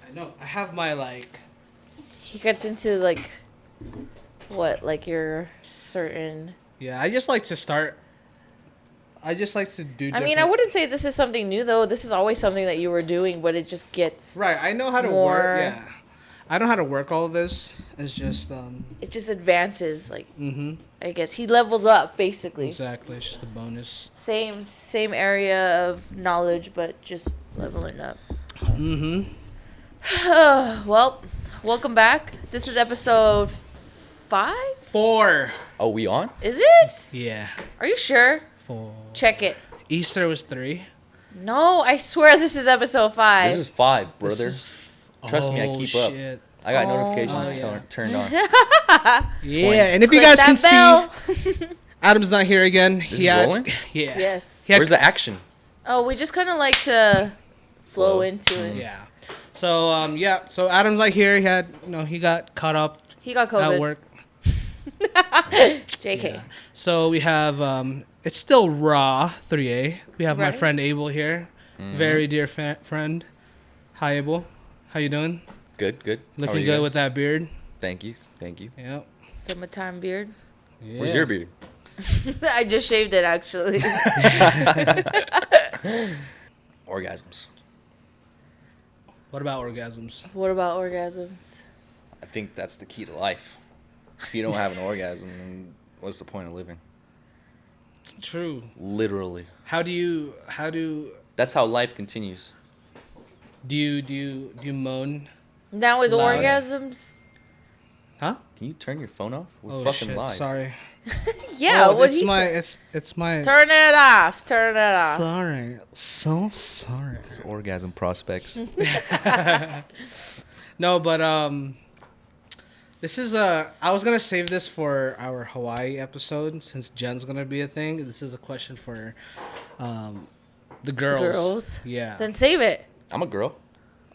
I know. I have my like. He gets into like, what, like your certain. Yeah, I just like to start. I just like to do. I mean, I wouldn't say this is something new though. This is always something that you were doing, but it just gets. Right, I know how to work. Yeah, I know how to work all of this. It's just It just advances, like. Mm-hmm. I guess he levels up basically. Exactly, it's just a bonus. Same area of knowledge, but just leveling up. Mm-hmm. Well, welcome back. This is episode 5? 4. Oh, we on? Is it? Yeah. Are you sure? 4. Check it. Easter was 3. No, I swear this is episode 5. This is 5, brother. Trust me, I keep up. I got notifications turned on. Yeah, and if Click you guys can bell. see, Adam's not here again. This is rolling? Yeah. Yes. Where's the action? Oh, we just kind of like to flow into it. Yeah. So so Adam's not here. He got caught up He got COVID. at work. JK. Yeah. So we have it's still Raaaw 3A. We have my friend Abel here. Mm-hmm. Very dear friend. Hi Abel. How you doing? Good. Looking good with that beard. Thank you. Yep. Summertime beard. Yeah. Where's your beard? I just shaved it actually. Orgasms. What about orgasms? What about orgasms? I think that's the key to life. If you don't have an orgasm, then what's the point of living? True. Literally. How do That's how life continues. you moan? Now is Loud. orgasms? Huh? Can you turn your phone off? We're Oh fucking shit! live. Sorry. Yeah, what it's he my said. it's my. Turn it off. Turn it off. Sorry. So sorry. This is orgasm prospects. No, but this is I was gonna save this for our Hawaii episode since Jen's gonna be a thing. This is a question for the girls. The girls? Yeah. Then save it. I'm a girl.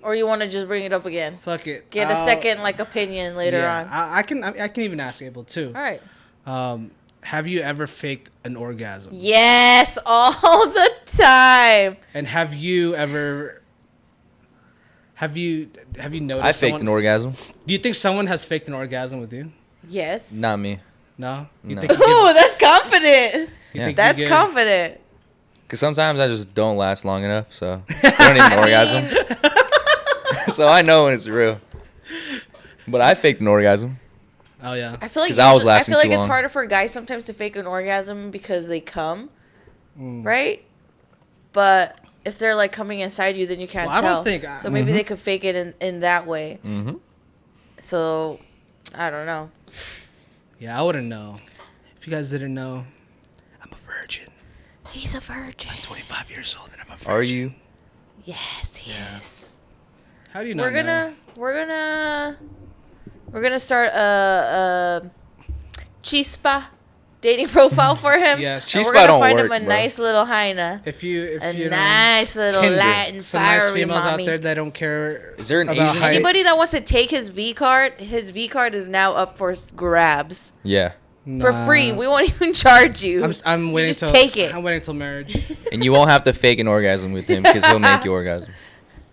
Or you want to just bring it up again? Fuck it. Get a second opinion later on. I can even ask Abel too. All right. Have you ever faked an orgasm? Yes, all the time. And have you ever? Have you noticed? I faked an orgasm. Do you think someone has faked an orgasm with you? Yes. Not me. No. You No. think you Ooh, that's confident. Yeah. think That's you give- confident. Because sometimes I just don't last long enough, so I don't even orgasm. So I know when it's real. But I faked an orgasm. Oh yeah. I feel like 'Cause I was lasting too it's long. harder for guys sometimes to fake an orgasm because they come, right? But if they're like coming inside you, then you can't Well, I tell. don't think so maybe they could fake it in that way. Mm-hmm. So I don't know. Yeah, I wouldn't know. If you guys didn't know, I'm a virgin. He's a virgin. I'm 25 years old and I'm a virgin. Are you? Yes, he is. How do you not We're know? gonna start a chispa dating profile for him. Yes. And we're Chispa gonna don't find work, him a bro. nice little hyena. If you A know, nice little Tinder. Latin Some nice fiery females mommy. out there that don't care. Is there an about Asian height. Anybody that wants to take his V card is now up for grabs. Yeah. Nah. For free. We won't even charge you. I'm waiting just till take it. I'm waiting till marriage. And you won't have to fake an orgasm with him because he'll make you orgasm.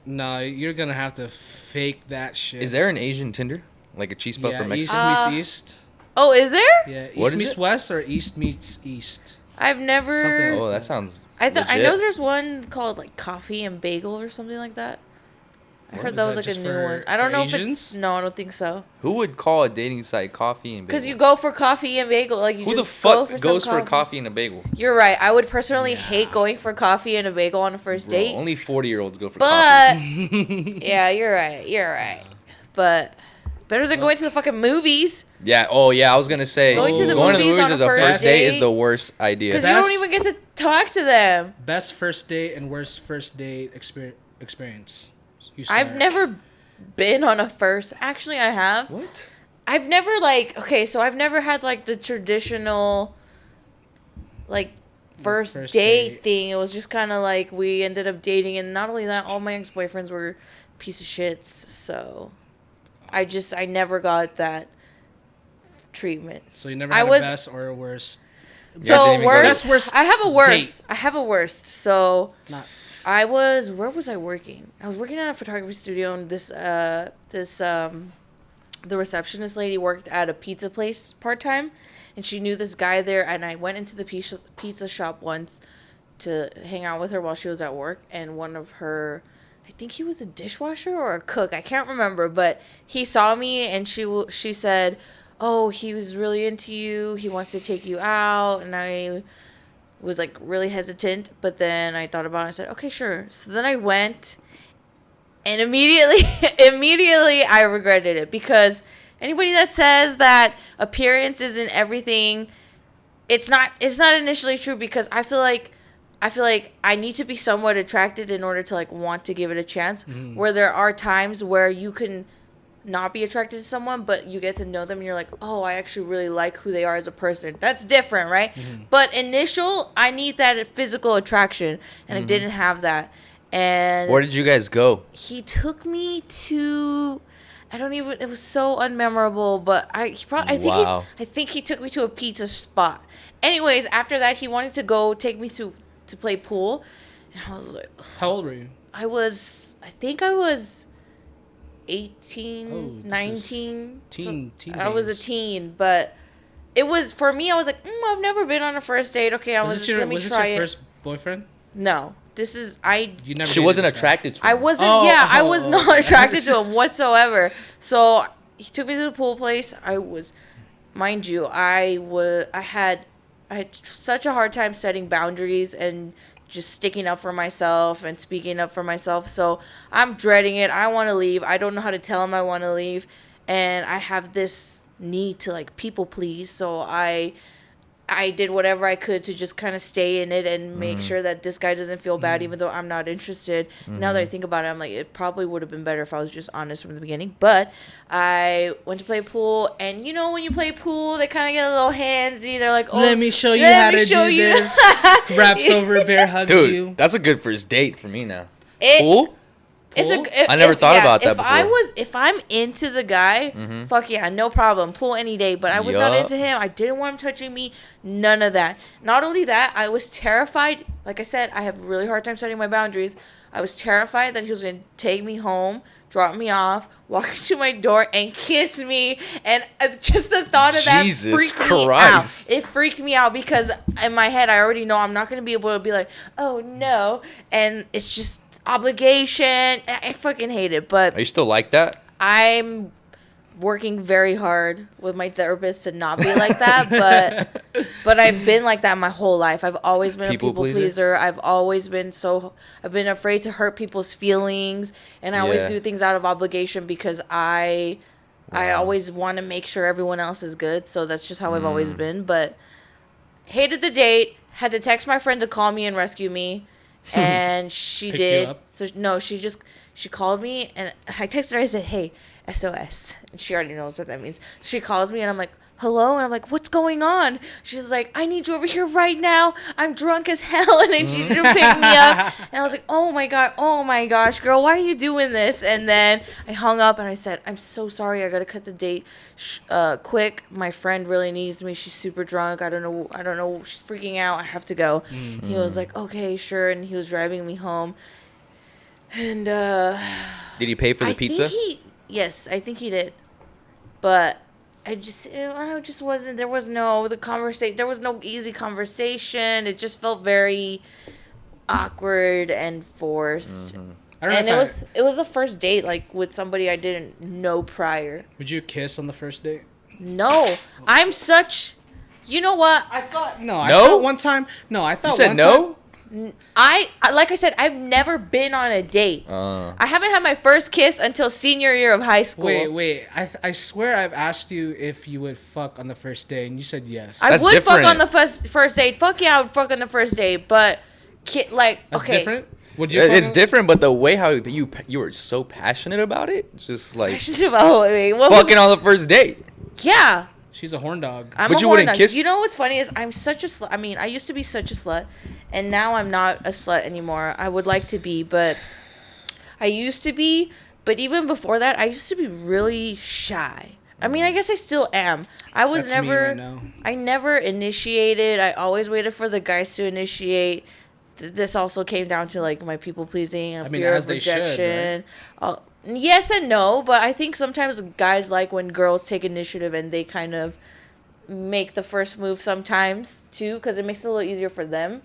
No, you're gonna have to fake that shit. Is there an Asian Tinder? Like a Chispa from East Mexico? meets East. Oh, is there? Yeah, What East is meets it? West or East meets East. I've never. Something- Oh, that sounds I legit. know there's one called like Coffee and Bagel or something like that. I What? heard Is that that was like a just new for- one. I don't for know if Asians? it's. No, I don't think so. Who would call a dating site coffee and bagel? Because you go for coffee and bagel, like you Who the just go fuck for some goes for coffee and a bagel? You're right. I would personally hate going for coffee and a bagel on a first Bro, date. only 40-year-olds go for coffee. But yeah, you're right. You're right. But better than going to the fucking movies Yeah. Oh, yeah. I was gonna say Going to the movies on a as a first first date is date? the worst idea. because you don't Best- even get to talk to them. Best first date and worst first date experience. You start. I've never been on a first. Actually, I have. What? I've never so I've never had like the traditional like first First date date. thing. It was just kind of like we ended up dating, and not only that, all my ex-boyfriends were piece of shits. So I never got that treatment. So you never I had was- a best or a worst. You guys So didn't even go to- worst, Best worst I have a worst. date. I have a worst. So Not Where was I working? I was working at a photography studio, and the receptionist lady worked at a pizza place part-time, and she knew this guy there, and I went into the pizza shop once to hang out with her while she was at work, and one of her, I think he was a dishwasher or a cook, I can't remember, but he saw me, and she said, oh, he was really into you, he wants to take you out, and I was like really hesitant, but then I thought about it and I said, okay, sure. So then I went, and immediately I regretted it, because anybody that says that appearance isn't everything, it's not initially true, because I feel like I need to be somewhat attracted in order to like want to give it a chance. Mm-hmm. Where there are times where you can not be attracted to someone, but you get to know them and you're like, oh, I actually really like who they are as a person. That's different, right? Mm-hmm. But I need that physical attraction, and I didn't have that. And where did you guys go? He took me to, it was so unmemorable, but I think he took me to a pizza spot. Anyways, after that, he wanted to take me to play pool, and I was like, how old were you? I think I was 18, 19. Teen I was a teen, but it was, for me, I was like, I've never been on a first date. Okay, was this your first boyfriend? No. She wasn't attracted to him. I wasn't, I was not attracted to him whatsoever. So he took me to the pool place. Mind you, I had such a hard time setting boundaries and just sticking up for myself and speaking up for myself. So I'm dreading it. I want to leave. I don't know how to tell him I want to leave. And I have this need to like people please. So I did whatever I could to just kind of stay in it and make sure that this guy doesn't feel bad, even though I'm not interested. Now that I think about it, I'm like, it probably would have been better if I was just honest from the beginning. But I went to play pool, and you know when you play pool, they kind of get a little handsy. They're like, oh, let me show you how to do this. Wraps over, bear hugs you. Dude, that's a good first date for me now. Pool? I never thought about that before. If I'm into the guy, fuck yeah, no problem. Pool any day. But I was not into him. I didn't want him touching me. None of that. Not only that, I was terrified. Like I said, I have a really hard time setting my boundaries. I was terrified that he was going to take me home, drop me off, walk into my door, and kiss me. And just the thought of that freaked me out. It freaked me out, because in my head, I already know I'm not going to be able to be like, oh no. And it's just obligation. I fucking hate it. But are you still like that? I'm working very hard with my therapist to not be like that, but I've been like that my whole life. I've always been a people pleaser. I've been afraid to hurt people's feelings, and I always do things out of obligation, because I always want to make sure everyone else is good. So that's just how I've always been. But hated the date. Had to text my friend to call me and rescue me. And she did. So no, she called me, and I texted her. I said, "Hey, SOS." And she already knows what that means. So she calls me, and I'm like, "Hello," and I'm like, "What's going on?" She's like, "I need you over here right now. I'm drunk as hell, and I need you to pick me up." And I was like, "Oh my god, oh my gosh, girl, why are you doing this?" And then I hung up, and I said, "I'm so sorry. I gotta cut the date quick. My friend really needs me. She's super drunk. I don't know. She's freaking out. I have to go." Mm-hmm. He was like, "Okay, sure," and he was driving me home. And did he pay for the pizza? Yes, I think he did. But I just wasn't. There was no easy conversation. It just felt very awkward and forced. Mm-hmm. And it was the first date, like, with somebody I didn't know prior. Would you kiss on the first date? No, I'm such. You know what? I thought no. I thought one time. No, I thought you said one no. Time, like I said, I've never been on a date. I haven't had my first kiss until senior year of high school. Wait. I swear I've asked you if you would fuck on the first date, and you said yes. I would fuck on the first date. Fuck yeah, I would fuck on the first date. But that's different. Would you? It's different, but the way how you were so passionate about it, just like passionate about fucking on the first date. Yeah. She's a horn dog. But you wouldn't kiss? You know what's funny is I'm such a slut. I mean, I used to be such a slut, and now I'm not a slut anymore. I would like to be, but I used to be. But even before that, I used to be really shy. I mean, I guess I still am. That's me right now. I never initiated. I always waited for the guys to initiate. this also came down to like my people pleasing, a I mean, fear as of they rejection. should, right? Yes and no, but I think sometimes guys like when girls take initiative and they kind of make the first move sometimes too, because it makes it a little easier for them.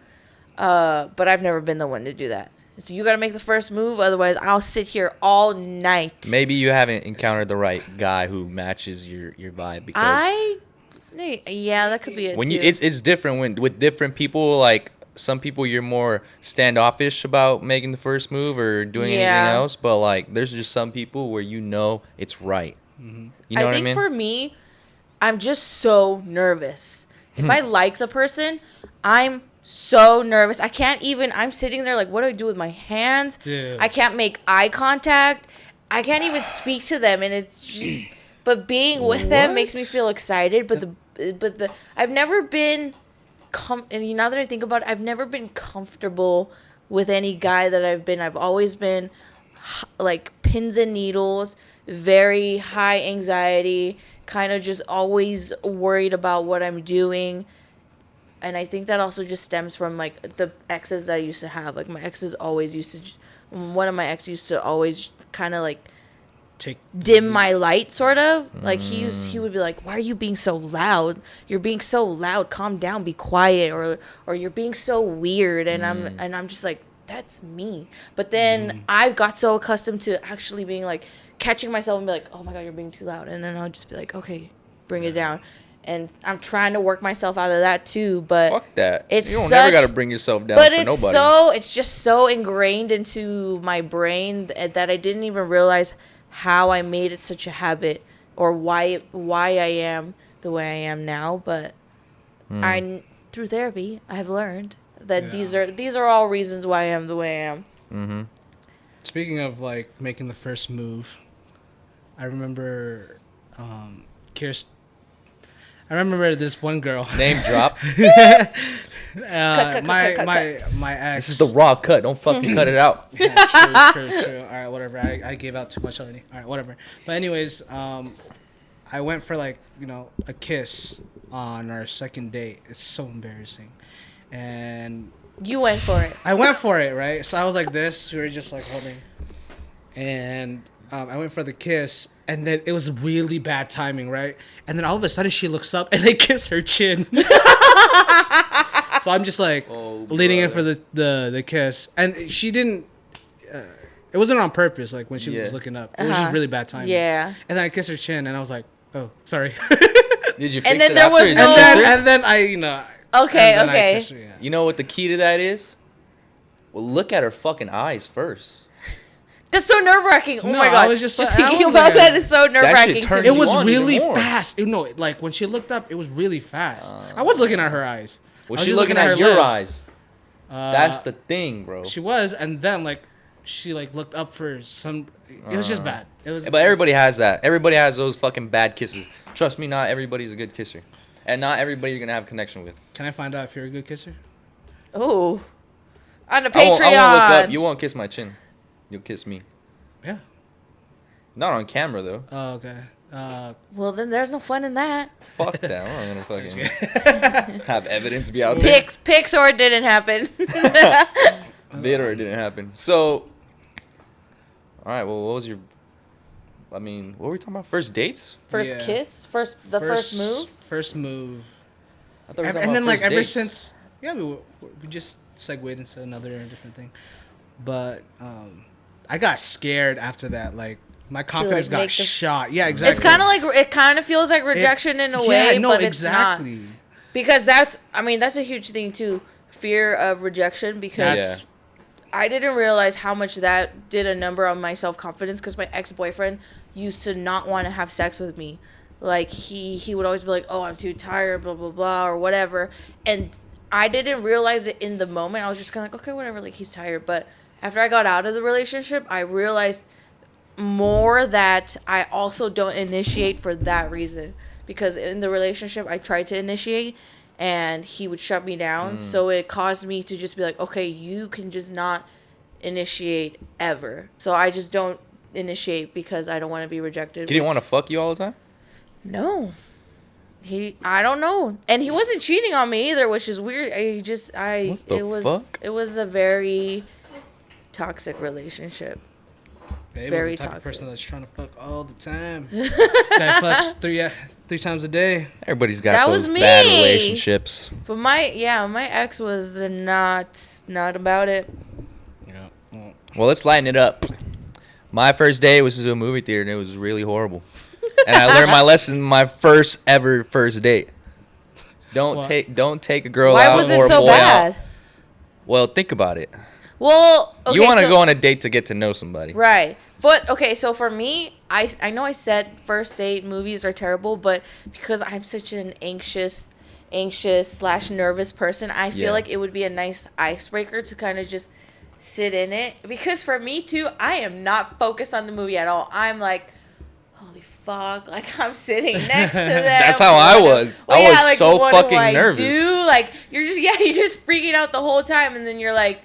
But I've never been the one to do that. So you gotta make the first move, otherwise I'll sit here all night. Maybe you haven't encountered the right guy who matches your vibe, because yeah, that could be it when too. it's different when with different people. Like some people, you're more standoffish about making the first move or doing anything else. But like, there's just some people where it's right. Mm-hmm. You know what I think mean? for me, I'm just so nervous. If I like the person, I'm so nervous. I can't even. I'm sitting there like, what do I do with my hands? Dude. I can't make eye contact. I can't even speak to them, and it's just. But being with them makes me feel excited. But the I've never been. And now that I think about it, I've never been comfortable with any guy that I've been. I've always been like pins and needles, very high anxiety, kind of just always worried about what I'm doing. And I think that also just stems from like the exes that I used to have. Like my exes always used to, one of my exes used to always kind of like dim my light, sort of. Like he would be like, why are you being so loud? You're being so loud, calm down, be quiet. Or you're being so weird. And I'm just like, that's me. But then I got so accustomed to actually being like, catching myself and be like, oh my God, you're being too loud. And then I'll just be like, okay, bring it down. And I'm trying to work myself out of that too, but fuck that. It's you don't never gotta bring yourself down. But for it's nobody. it's just so ingrained into my brain that I didn't even realize how I made it such a habit, or why I am the way I am now. But through therapy, I have learned that these are all reasons why I am the way I am. Mm-hmm. Speaking of like making the first move, I remember Kirsten. I remember this one girl. Name drop. My ex. This is the raw cut. Don't fucking cut it out. Yeah, true. All right, whatever. I gave out too much already. All right, whatever. But anyways, I went for like, a kiss on our second date. It's so embarrassing. And you went for it. I went for it, right? So I was like this. We were just like holding. And I went for the kiss. And then it was really bad timing, right? And then all of a sudden she looks up and I kiss her chin. So I'm just like leaning in for the kiss. And she didn't... it wasn't on purpose, like when she was looking up. It was just really bad timing. Yeah. And then I kissed her chin and I was like, oh, sorry. Did you fix and then it there after? was no... And then I, Okay, I okay. kissed her, yeah. You know what the key to that is? Well, look at her fucking eyes first. That's so nerve-wracking. Oh No, my God. I was just thinking was about like that is so nerve-wracking. turns It you was on really even more. fast. Like when she looked up, it was really fast. I was looking at her eyes. Was I was she just looking at her your lips. eyes? That's the thing, bro. She was, and then like she like looked up for some. It was just bad. It was. But everybody has that. Everybody has those fucking bad kisses. Trust me, not everybody's a good kisser, and not everybody you're gonna have a connection with. Can I find out if you're a good kisser? Oh, on the I Patreon. won't look up. You won't kiss my chin. You'll kiss me. Yeah. Not on camera though. Oh, okay. Well, then there's no fun in that. Fuck that. I'm not gonna fucking have evidence be out there. Pics or it didn't happen. Did or it didn't happen. So, all right. Well, what was your? I mean, what were we talking about? First dates? First kiss? First move? First move. I thought we were talking And then about like first ever dates. since, we just segued into another different thing. But I got scared after that. Like my confidence got shot. Yeah, exactly. It's kind of like it kind of feels like rejection in a way, but it's not. Because that's a huge thing too. Fear of rejection, because I didn't realize how much that did a number on my self-confidence, because my ex-boyfriend used to not want to have sex with me. Like he would always be like, oh, I'm too tired, blah blah blah, or whatever. And I didn't realize it in the moment. I was just kind of like, okay, whatever, like he's tired. But after I got out of the relationship, I realized more that I also don't initiate for that reason. Because in the relationship, I tried to initiate, and he would shut me down. So it caused me to just be like, okay, you can just not initiate ever. So I just don't initiate because I don't want to be rejected. He didn't want to fuck you all the time? No. I don't know, and he wasn't cheating on me either, which is weird. It was a very toxic relationship. Babe, very the type toxic. of person that's trying to fuck all the time. This guy fucks three times a day. Everybody's got those bad relationships. But my ex was not about it. Yeah. Well, let's lighten it up. My first day was to a movie theater, and it was really horrible. And I learned my lesson my first date. Don't take a girl out or a boy out. Why was it so bad? Well, think about it. Well, okay, you want to go on a date to get to know somebody. Right. But, okay, so for me, I know I said first date movies are terrible, but because I'm such an anxious / nervous person, I feel like it would be a nice icebreaker to kind of just sit in it. Because for me, too, I am not focused on the movie at all. I'm like, holy fuck, like, I'm sitting next to them. That's how I was. I was so fucking nervous. Like, you're just freaking out the whole time, and then you're like...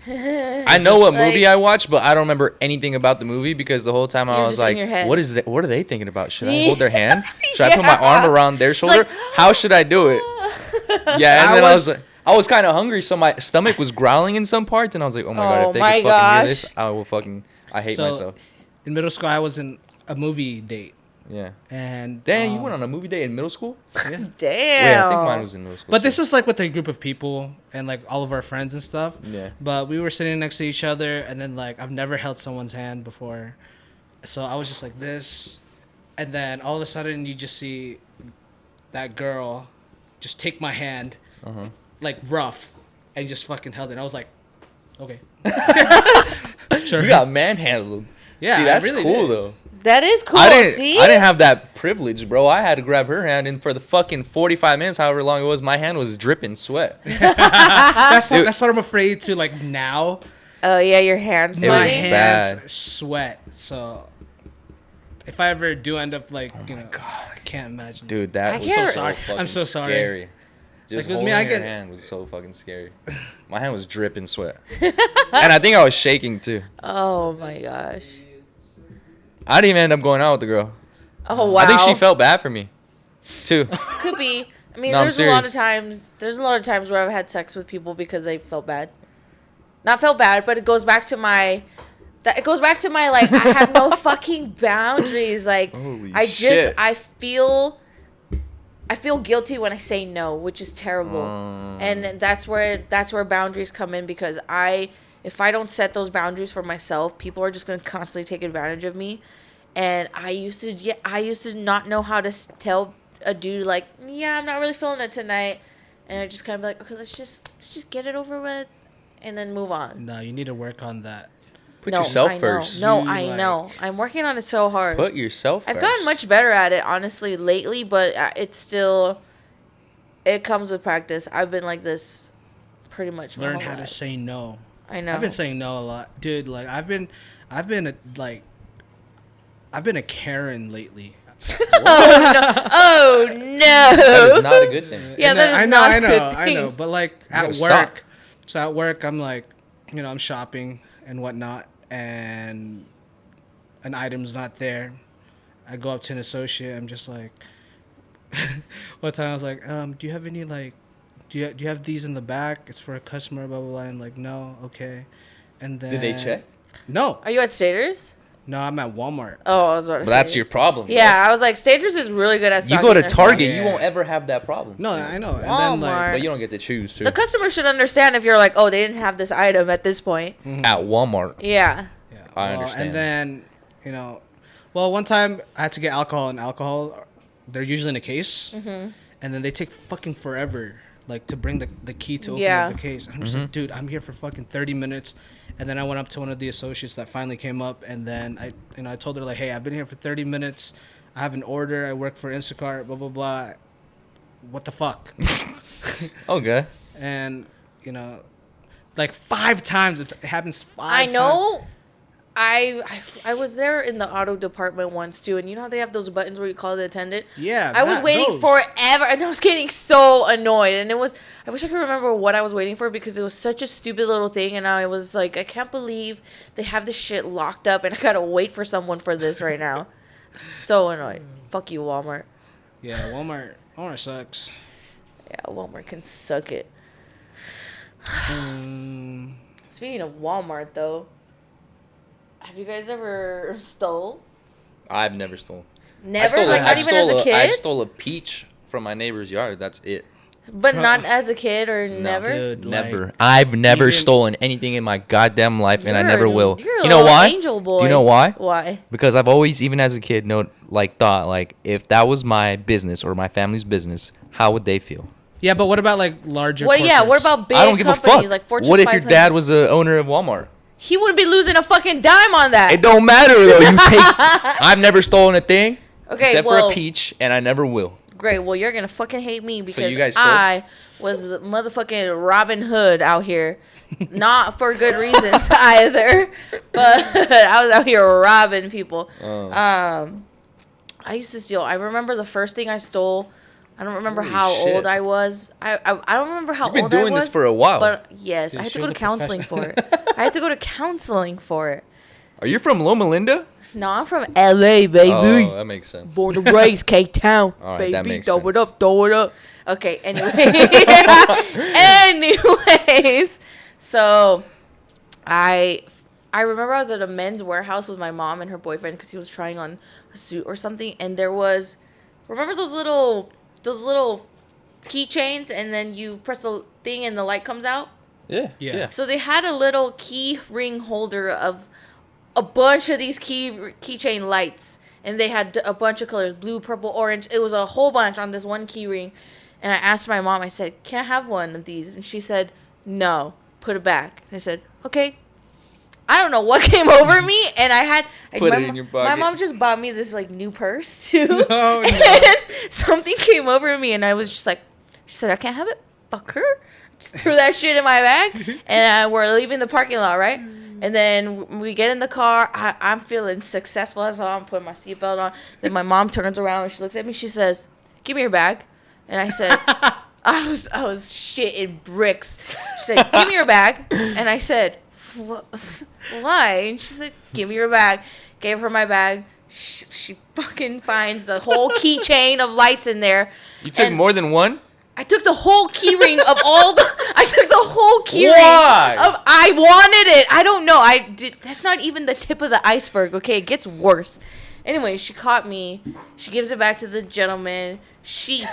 I know what movie I watched, but I don't remember anything about the movie because the whole time I was like, what are they thinking about? Should I hold their hand? Should I put my arm around their shoulder? Like, how should I do it? Yeah, and then I was kind of hungry, so my stomach was growling in some parts, and I was like, oh my god, if they could fucking hear this, I hate myself. In middle school, I was in a movie date. Yeah. And damn, you went on a movie date in middle school? Yeah. Damn. Wait, I think mine was in middle school. But this was like with a group of people and like all of our friends and stuff. Yeah. But we were sitting next to each other, and then like I've never held someone's hand before, so I was just like this, and then all of a sudden you just see that girl just take my hand, like rough, and just fucking held it. And I was like, okay. Sure. You got manhandled. Yeah. See, that's really cool though. That is cool. I didn't have that privilege, bro. I had to grab her hand, and for the fucking 45 minutes, however long it was, my hand was dripping sweat. That's what I'm afraid to, like, now. Oh, yeah, your hands sweating? My hands sweat. So, if I ever do end up, like, God, I can't imagine. Dude, that was so sorry. I'm so sorry. Scary. Just like, holding your hand was so fucking scary. My hand was dripping sweat. And I think I was shaking, too. Oh, my gosh. I didn't even end up going out with the girl. Oh, wow. I think she felt bad for me, too. Could be. I mean, there's a lot of times where I've had sex with people because I felt bad. Not felt bad, but it goes back to my like, I have no fucking boundaries. Like, holy shit. I feel guilty when I say no, which is terrible. And that's where boundaries come in, because if I don't set those boundaries for myself, people are just going to constantly take advantage of me. And I used to not know how to tell a dude, like, yeah, I'm not really feeling it tonight. And I just kind of be like, okay, let's just get it over with and then move on. No, you need to work on that. Put yourself first. I know. I'm working on it so hard. Put yourself first. I've gotten much better at it, honestly, lately, but it comes with practice. I've been like this pretty much my whole life. Learn how to say no. I know. I've been saying no a lot, dude. Like I've been a Karen lately. Oh no! That is not a good thing. Yeah, that is not a good thing. I know. But like at work, stop. So at work, I'm like, I'm shopping and whatnot, and an item's not there. I go up to an associate. I'm just like, one time I was like, do you have any like, do you have these in the back? It's for a customer, blah blah blah. And like, no, okay. And then did they check? No. Are you at Staters? No, I'm at Walmart. Oh, I was about to say. That's your problem. Yeah, bro. I was like, Staters is really good at stocking. You go to Target, you won't ever have that problem. No, I know. And Walmart. then, like, but you don't get to choose, too. The customer should understand if you're like, oh, they didn't have this item at this point. Mm-hmm. At Walmart. Yeah. I understand. And then, one time I had to get alcohol, and alcohol, they're usually in a case. Mm-hmm. And then they take fucking forever, like, to bring the key to open up the case. And I'm just like, dude, I'm here for fucking 30 minutes. And then I went up to one of the associates that finally came up, and then I told her, like, hey, I've been here for 30 minutes. I have an order. I work for Instacart, blah, blah, blah. What the fuck? Okay. And, like 5 times. It happens 5 times. I know. I was there in the auto department once too, and you know how they have those buttons where you call the attendant? Yeah. I was waiting forever, and I was getting so annoyed. And I wish I could remember what I was waiting for, because it was such a stupid little thing, and I was like, I can't believe they have this shit locked up, and I gotta wait for someone for this right now. So annoyed. Fuck you, Walmart. Yeah, Walmart. Walmart sucks. Yeah, Walmart can suck it. Speaking of Walmart, though, have you guys ever stole? I've never stolen. Never? Not even as a kid? I stole a peach from my neighbor's yard. That's it. But not as a kid or no, never? Dude, never. I've never stolen anything in my goddamn life, and I never will. You know why? Angel boy. Do you know why? Why? Because I've always, even as a kid, thought if that was my business or my family's business, how would they feel? Yeah, but what about like larger? Well, yeah. What about big I don't give a fuck. Like Fortune what if 500? your dad was the owner of Walmart? He wouldn't be losing a fucking dime on that. It don't matter though. I've never stolen a thing. Except for a peach, and I never will. Great. Well, you're gonna fucking hate me because you guys stole? I was the motherfucking Robin Hood out here, not for good reasons either, but I was out here robbing people. I used to steal. I remember the first thing I stole. I don't remember how old I was. I don't remember how old I was. You've been doing this for a while. But yes, I had to go to counseling for it. I had to go to counseling for it. Are you from Loma Linda? No, I'm from LA, baby. Oh, that makes sense. Born and raised, K-Town. All right, baby, that makes throw sense. it up, throw it up. Okay, anyways, so I remember I was at a Men's Warehouse with my mom and her boyfriend because he was trying on a suit or something, and there was, remember those little keychains, and then you press the thing and the light comes out? Yeah. So they had a little key ring holder of a bunch of these keychain lights, and they had a bunch of colors, blue, purple, orange. It was a whole bunch on this one key ring. And I asked my mom, I said, can I have one of these? And she said, no, put it back. And I said, okay. I don't know what came over me, and put it in your pocket. My mom just bought me this like new purse too. No. And something came over me, and I was just like, she said, I can't have it. Fuck her. Just threw that shit in my bag, and we're leaving the parking lot, right? And then we get in the car. I'm feeling successful as I'm putting my seatbelt on. Then my mom turns around and she looks at me. She says, "Give me your bag." And I said, I was shitting bricks. She said, "Give me your bag." And I said, "Why?" And she said, "Give me your bag." Gave her my bag. She fucking finds the whole keychain of lights in there. You took more than one? I took the whole key ring of all the... I took the whole key Why? ring of... I wanted it. I don't know. That's not even the tip of the iceberg, okay? It gets worse. Anyway, she caught me. She gives it back to the gentleman. She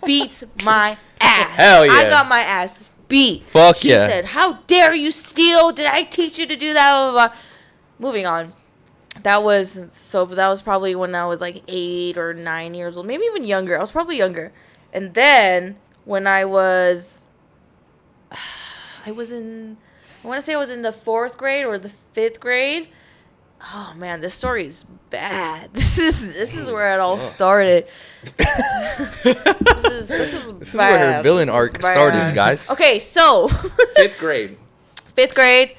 beats my ass. Hell yeah. I got my ass beat. Fuck yeah. She said, "How dare you steal? Did I teach you to do that?" Blah, blah, blah. Moving on. That was probably when I was like 8 or 9 years old. Maybe even younger. I was probably younger. And then when I want to say I was in the 4th grade or the 5th grade. Oh man, this story is bad. This is where it all started. This is where her villain arc started, guys. Okay, so 5th grade. 5th grade,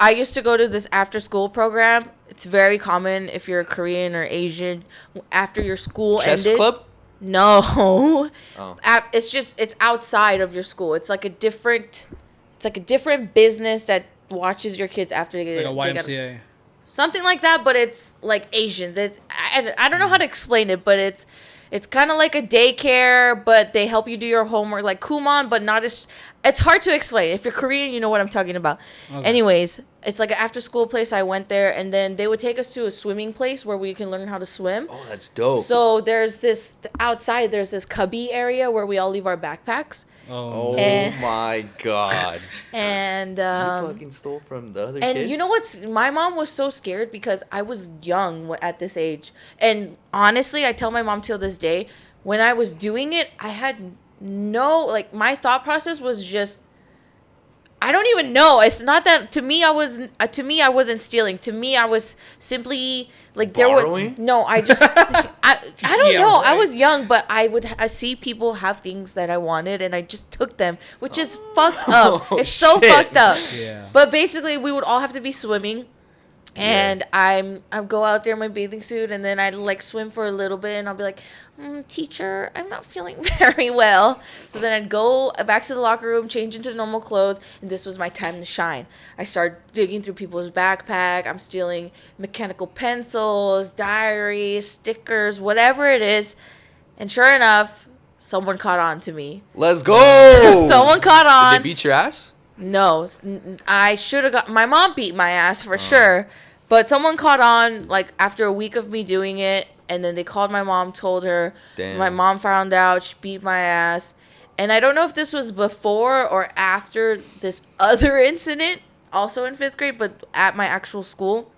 I used to go to this after school program. It's very common if you're Korean or Asian. After your school Chess ended. club? No. Oh. It's outside of your school. It's like a different business that watches your kids after they get like a YMCA. Something like that, but it's like Asians. I don't know how to explain it, but it's kind of like a daycare, but they help you do your homework, like Kumon, but not as... It's hard to explain. If you're Korean, you know what I'm talking about. Okay. Anyways, it's like an after-school place. I went there, and then they would take us to a swimming place where we can learn how to swim. Oh, that's dope. So there's this... Outside, there's this cubby area where we all leave our backpacks. Oh my god. And you fucking stole from the other kids? And you know what's... My mom was so scared because I was young at this age. And honestly, I tell my mom till this day, when I was doing it, I had no... Like, my thought process was just... I don't even know. It's not that... To me, I wasn't stealing. To me, I was simply... Like there borrowing? was no, I just I don't know. Right. I was young, but I see people have things that I wanted, and I just took them, which is fucked up. It's so fucked up. Yeah. But basically, we would all have to be swimming, and I go out there in my bathing suit, and then I'd like swim for a little bit, and I'll be like, "Teacher, I'm not feeling very well." So then I'd go back to the locker room, change into normal clothes, and this was my time to shine. I start digging through people's backpack. I'm stealing mechanical pencils, diaries, stickers, whatever it is. And sure enough, someone caught on to me. Let's go. Someone caught on. Did they beat your ass? No, I should have got. My mom beat my ass for sure, but someone caught on like after a week of me doing it, and then they called my mom, told her. Damn. My mom found out. She beat my ass, and I don't know if this was before or after this other incident, also in 5th grade, but at my actual school.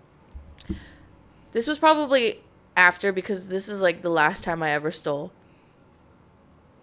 This was probably after, because this is like the last time I ever stole.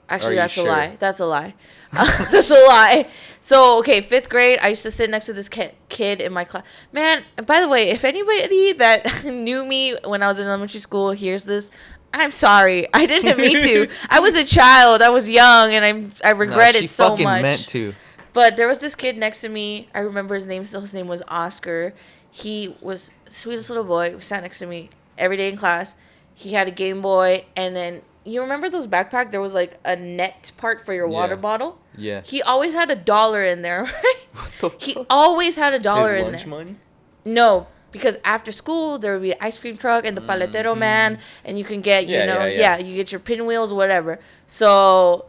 Actually, that's sure? a lie. That's a lie. That's a lie. So, okay, 5th grade, I used to sit next to this kid in my class. Man, by the way, if anybody that knew me when I was in elementary school hears this, I'm sorry. I didn't mean to. I was a child. I was young, and I regret it so much. She fucking meant to. But there was this kid next to me. I remember his name. Still, his name was Oscar. He was the sweetest little boy. He sat next to me every day in class. He had a Game Boy, and then you remember those backpack? There was like a net part for your water bottle. Yeah. He always had $1 in there, right? What the fuck? He always had $1 in there. His lunch money? No, because after school there would be an ice cream truck and the paletero man, and you can get you get your pinwheels, whatever. So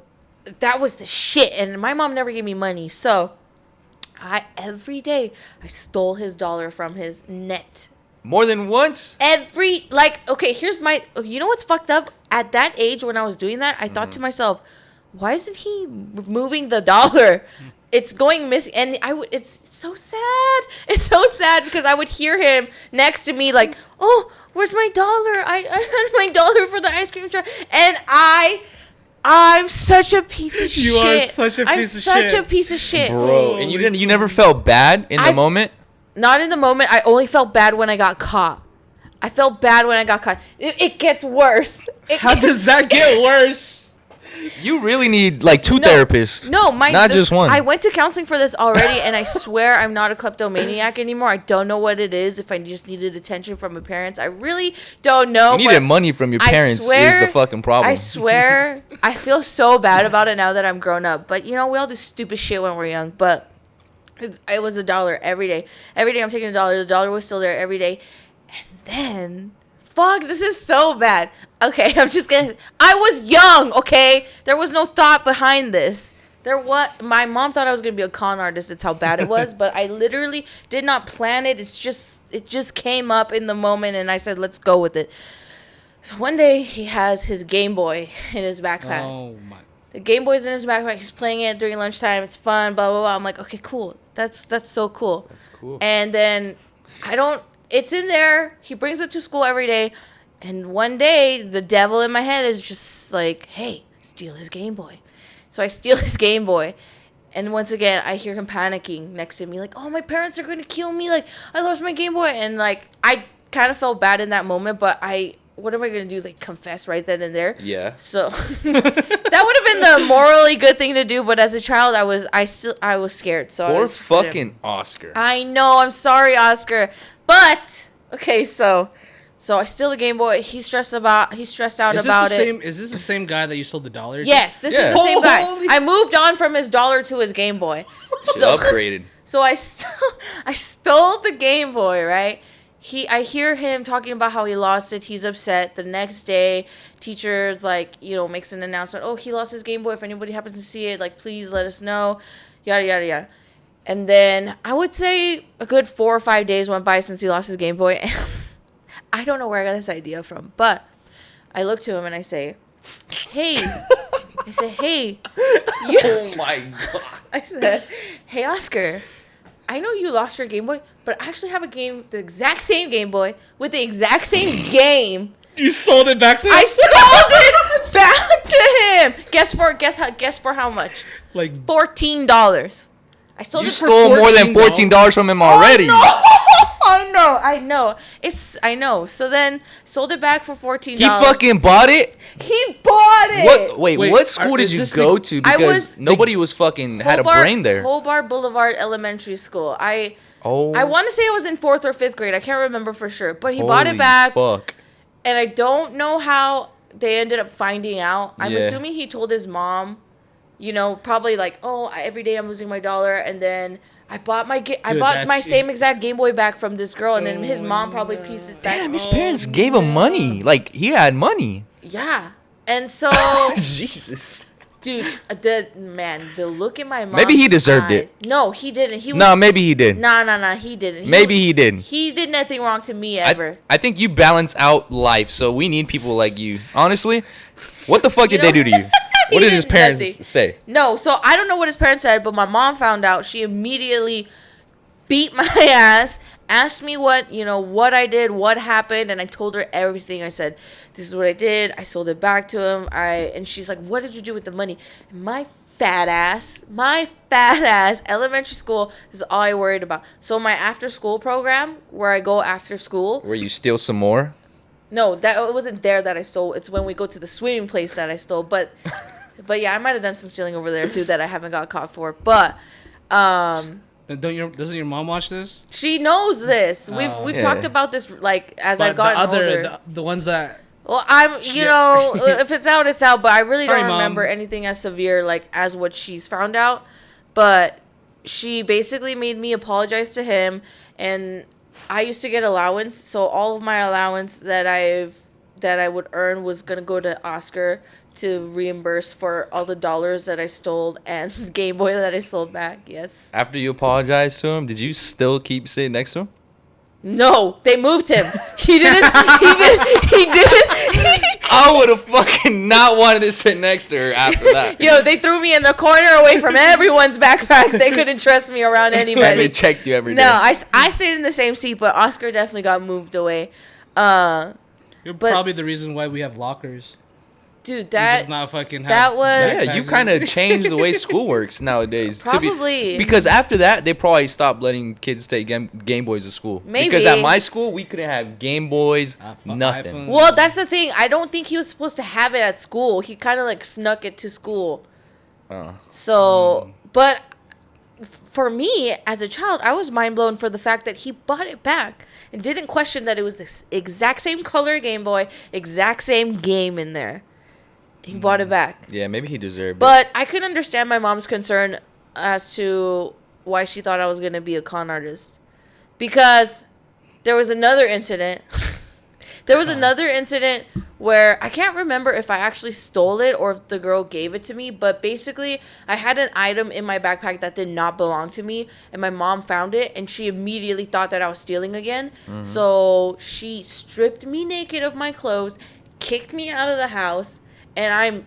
that was the shit, and my mom never gave me money, so every day I stole his $1 from his net. More than once? Okay, you know what's fucked up? At that age when I was doing that, I thought to myself, why isn't he moving the $1? It's going missing, and it's so sad. It's so sad because I would hear him next to me like, oh, where's my $1? I had my $1 for the ice cream truck, and I'm such a piece of shit. You are such a piece of shit. I'm such a piece of shit. Bro, and you never felt bad in the moment? Not in the moment. I only felt bad when I got caught. I felt bad when I got caught. It gets worse. How does that get worse? You really need like 2 therapists. No, not just one. I went to counseling for this already, and I swear I'm not a kleptomaniac anymore. I don't know what it is. If I just needed attention from my parents, I really don't know. You needed money from your parents is the fucking problem. I swear, I feel so bad about it now that I'm grown up. But we all do stupid shit when we're young. But it was $1 every day. Every day I'm taking $1. The $1 was still there every day. And then, fuck, this is so bad. Okay, I was young, okay? There was no thought behind this. My mom thought I was going to be a con artist. That's how bad it was. But I literally did not plan it. It just came up in the moment, and I said, let's go with it. So one day, he has his Game Boy in his backpack. Oh, my. The Game Boy's in his backpack. He's playing it during lunchtime. It's fun, blah, blah, blah. I'm like, okay, cool. That's so cool. That's cool. And then it's in there. He brings it to school every day. And one day, the devil in my head is just like, hey, steal his Game Boy. So I steal his Game Boy. And once again, I hear him panicking next to me. Like, oh, my parents are going to kill me. Like, I lost my Game Boy. And, like, I kind of felt bad in that moment. But what am I going to do? Like, confess right then and there? Yeah. So that would have been the morally good thing to do. But as a child, I was scared. So poor fucking Oscar. I know. I'm sorry, Oscar. But, okay, so I steal the Game Boy. He's stressed out about it. Is this the same guy that you sold the $1 to? Yes, this is the same guy. I moved on from his $1 to his Game Boy. So upgraded. So I stole the Game Boy, right? I hear him talking about how he lost it. He's upset. The next day, teachers makes an announcement. Oh, he lost his Game Boy. If anybody happens to see it, please let us know. Yada yada yada. And then I would say a good 4 or 5 days went by since he lost his Game Boy. I don't know where I got this idea from, but I look to him and I say, hey. I say, hey. Oh, my God. I said, hey, Oscar. I know you lost your Game Boy, but I actually have the exact same Game Boy with the exact same game. You sold it back to him? I sold it back to him. Guess for how much? Like $14. I sold you it for stole more than $14 from him already. Oh, no. I know. So then sold it back for $14. He fucking bought it? He bought it. What school did you go to? Because nobody was fucking had a brain there. Hobart Boulevard Elementary School. I want to say I was in 4th or 5th grade. I can't remember for sure. But he bought it back. Fuck. And I don't know how they ended up finding out. I'm assuming he told his mom, probably every day I'm losing my $1, and then I bought my same exact Game Boy back from this girl, and then his mom probably pieced it back. Damn, his parents gave him money. He had money. Yeah. And so, Jesus. dude, the look in my mom's Maybe he deserved eyes. it. No, he didn't. Maybe he did. Nah, he didn't. Maybe he didn't. He did nothing wrong to me ever. I think you balance out life, so we need people like you. Honestly, what the fuck did they do to you? What did his parents say? No, so I don't know what his parents said, but my mom found out. She immediately beat my ass, asked me what I did, what happened, and I told her everything. I said, this is what I did. I sold it back to him. And she's like, what did you do with the money? And my fat ass, elementary school, this is all I worried about. So my after school program, where I go after school. Where you steal some more? No, that wasn't there that I stole. It's when we go to the swimming place that I stole. But yeah, I might have done some stealing over there too that I haven't got caught for. But doesn't your mom watch this? she knows this. We've talked about this like as I've gotten older. The ones that. Well, if it's out, it's out. But I really Sorry, don't remember Mom. anything as severe like as what she's found out. But she basically made me apologize to him, and I used to get allowance. So all of my allowance that I would earn was gonna go to Oscar to reimburse for all the dollars that I stole and the Game Boy that I sold back. Yes. After you apologized to him, did you still keep sitting next to him? No, they moved him. He didn't. He didn't. I would have fucking not wanted to sit next to her after that. Yo, they threw me in the corner away from everyone's backpacks. They couldn't trust me around anybody. They checked you every day. No, I stayed in the same seat, but Oscar definitely got moved away. You're probably the reason why we have lockers. Dude, that was... Yeah, you kind of changed the way school works nowadays. Probably. Because after that, they probably stopped letting kids take Game Boys to school. Maybe. Because at my school, we couldn't have Game Boys, nothing. iPhone. Well, that's the thing. I don't think he was supposed to have it at school. He kind of like snuck it to school. So, but for me, as a child, I was mind blown for the fact that he bought it back and didn't question that it was the exact same color Game Boy, exact same game in there. He bought it back. Yeah, maybe he deserved it. But I could understand my mom's concern as to why she thought I was going to be a con artist. Because there was another incident. Where I can't remember if I actually stole it or if the girl gave it to me. But basically, I had an item in my backpack that did not belong to me. And my mom found it. And she immediately thought that I was stealing again. Mm-hmm. So she stripped me naked of my clothes, kicked me out of the house. And I'm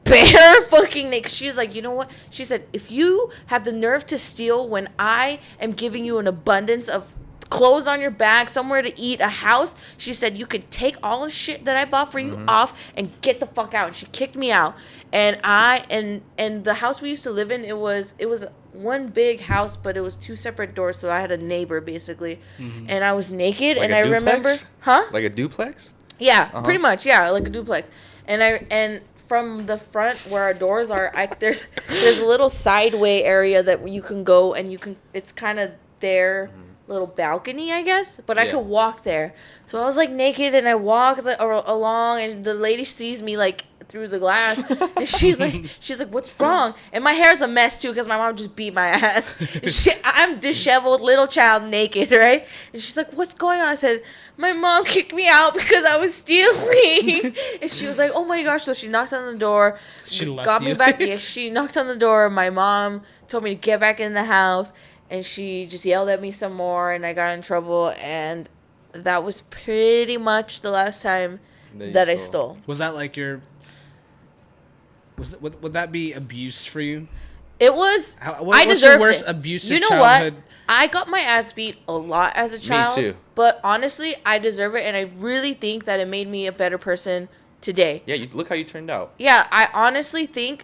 bare fucking naked. She's like, you know what? She said, if you have the nerve to steal when I am giving you an abundance of clothes on your back, somewhere to eat, a house, she said, you could take all the shit that I bought for you off and get the fuck out. And she kicked me out. And and the house we used to live in, it was one big house, but it was two separate doors. So I had a neighbor basically. Mm-hmm. And I was naked. Like, and I remember, like a duplex? Yeah, pretty much. Yeah, like a duplex. And from the front where our doors are, there's a little sideway area that you can go, and it's kind of their little balcony, I guess. But I could walk there. So I was like naked, and I walked along, and the lady sees me like through the glass, and she's like, what's wrong? And my hair's a mess too, because my mom just beat my ass. I'm disheveled little child, naked, right? And she's like, what's going on? I said, my mom kicked me out because I was stealing. And she was like, oh my gosh. So she knocked on the door, got me back. Yeah, she knocked on the door. My mom told me to get back in the house, and she just yelled at me some more, and I got in trouble. And that was pretty much the last time that I stole. Was that like your... Would that be abuse for you? It was. I deserved your worst abusive childhood? What? I got my ass beat a lot as a child. Me too. But honestly, I deserve it, and I really think that it made me a better person today. Yeah, look how you turned out. Yeah, I honestly think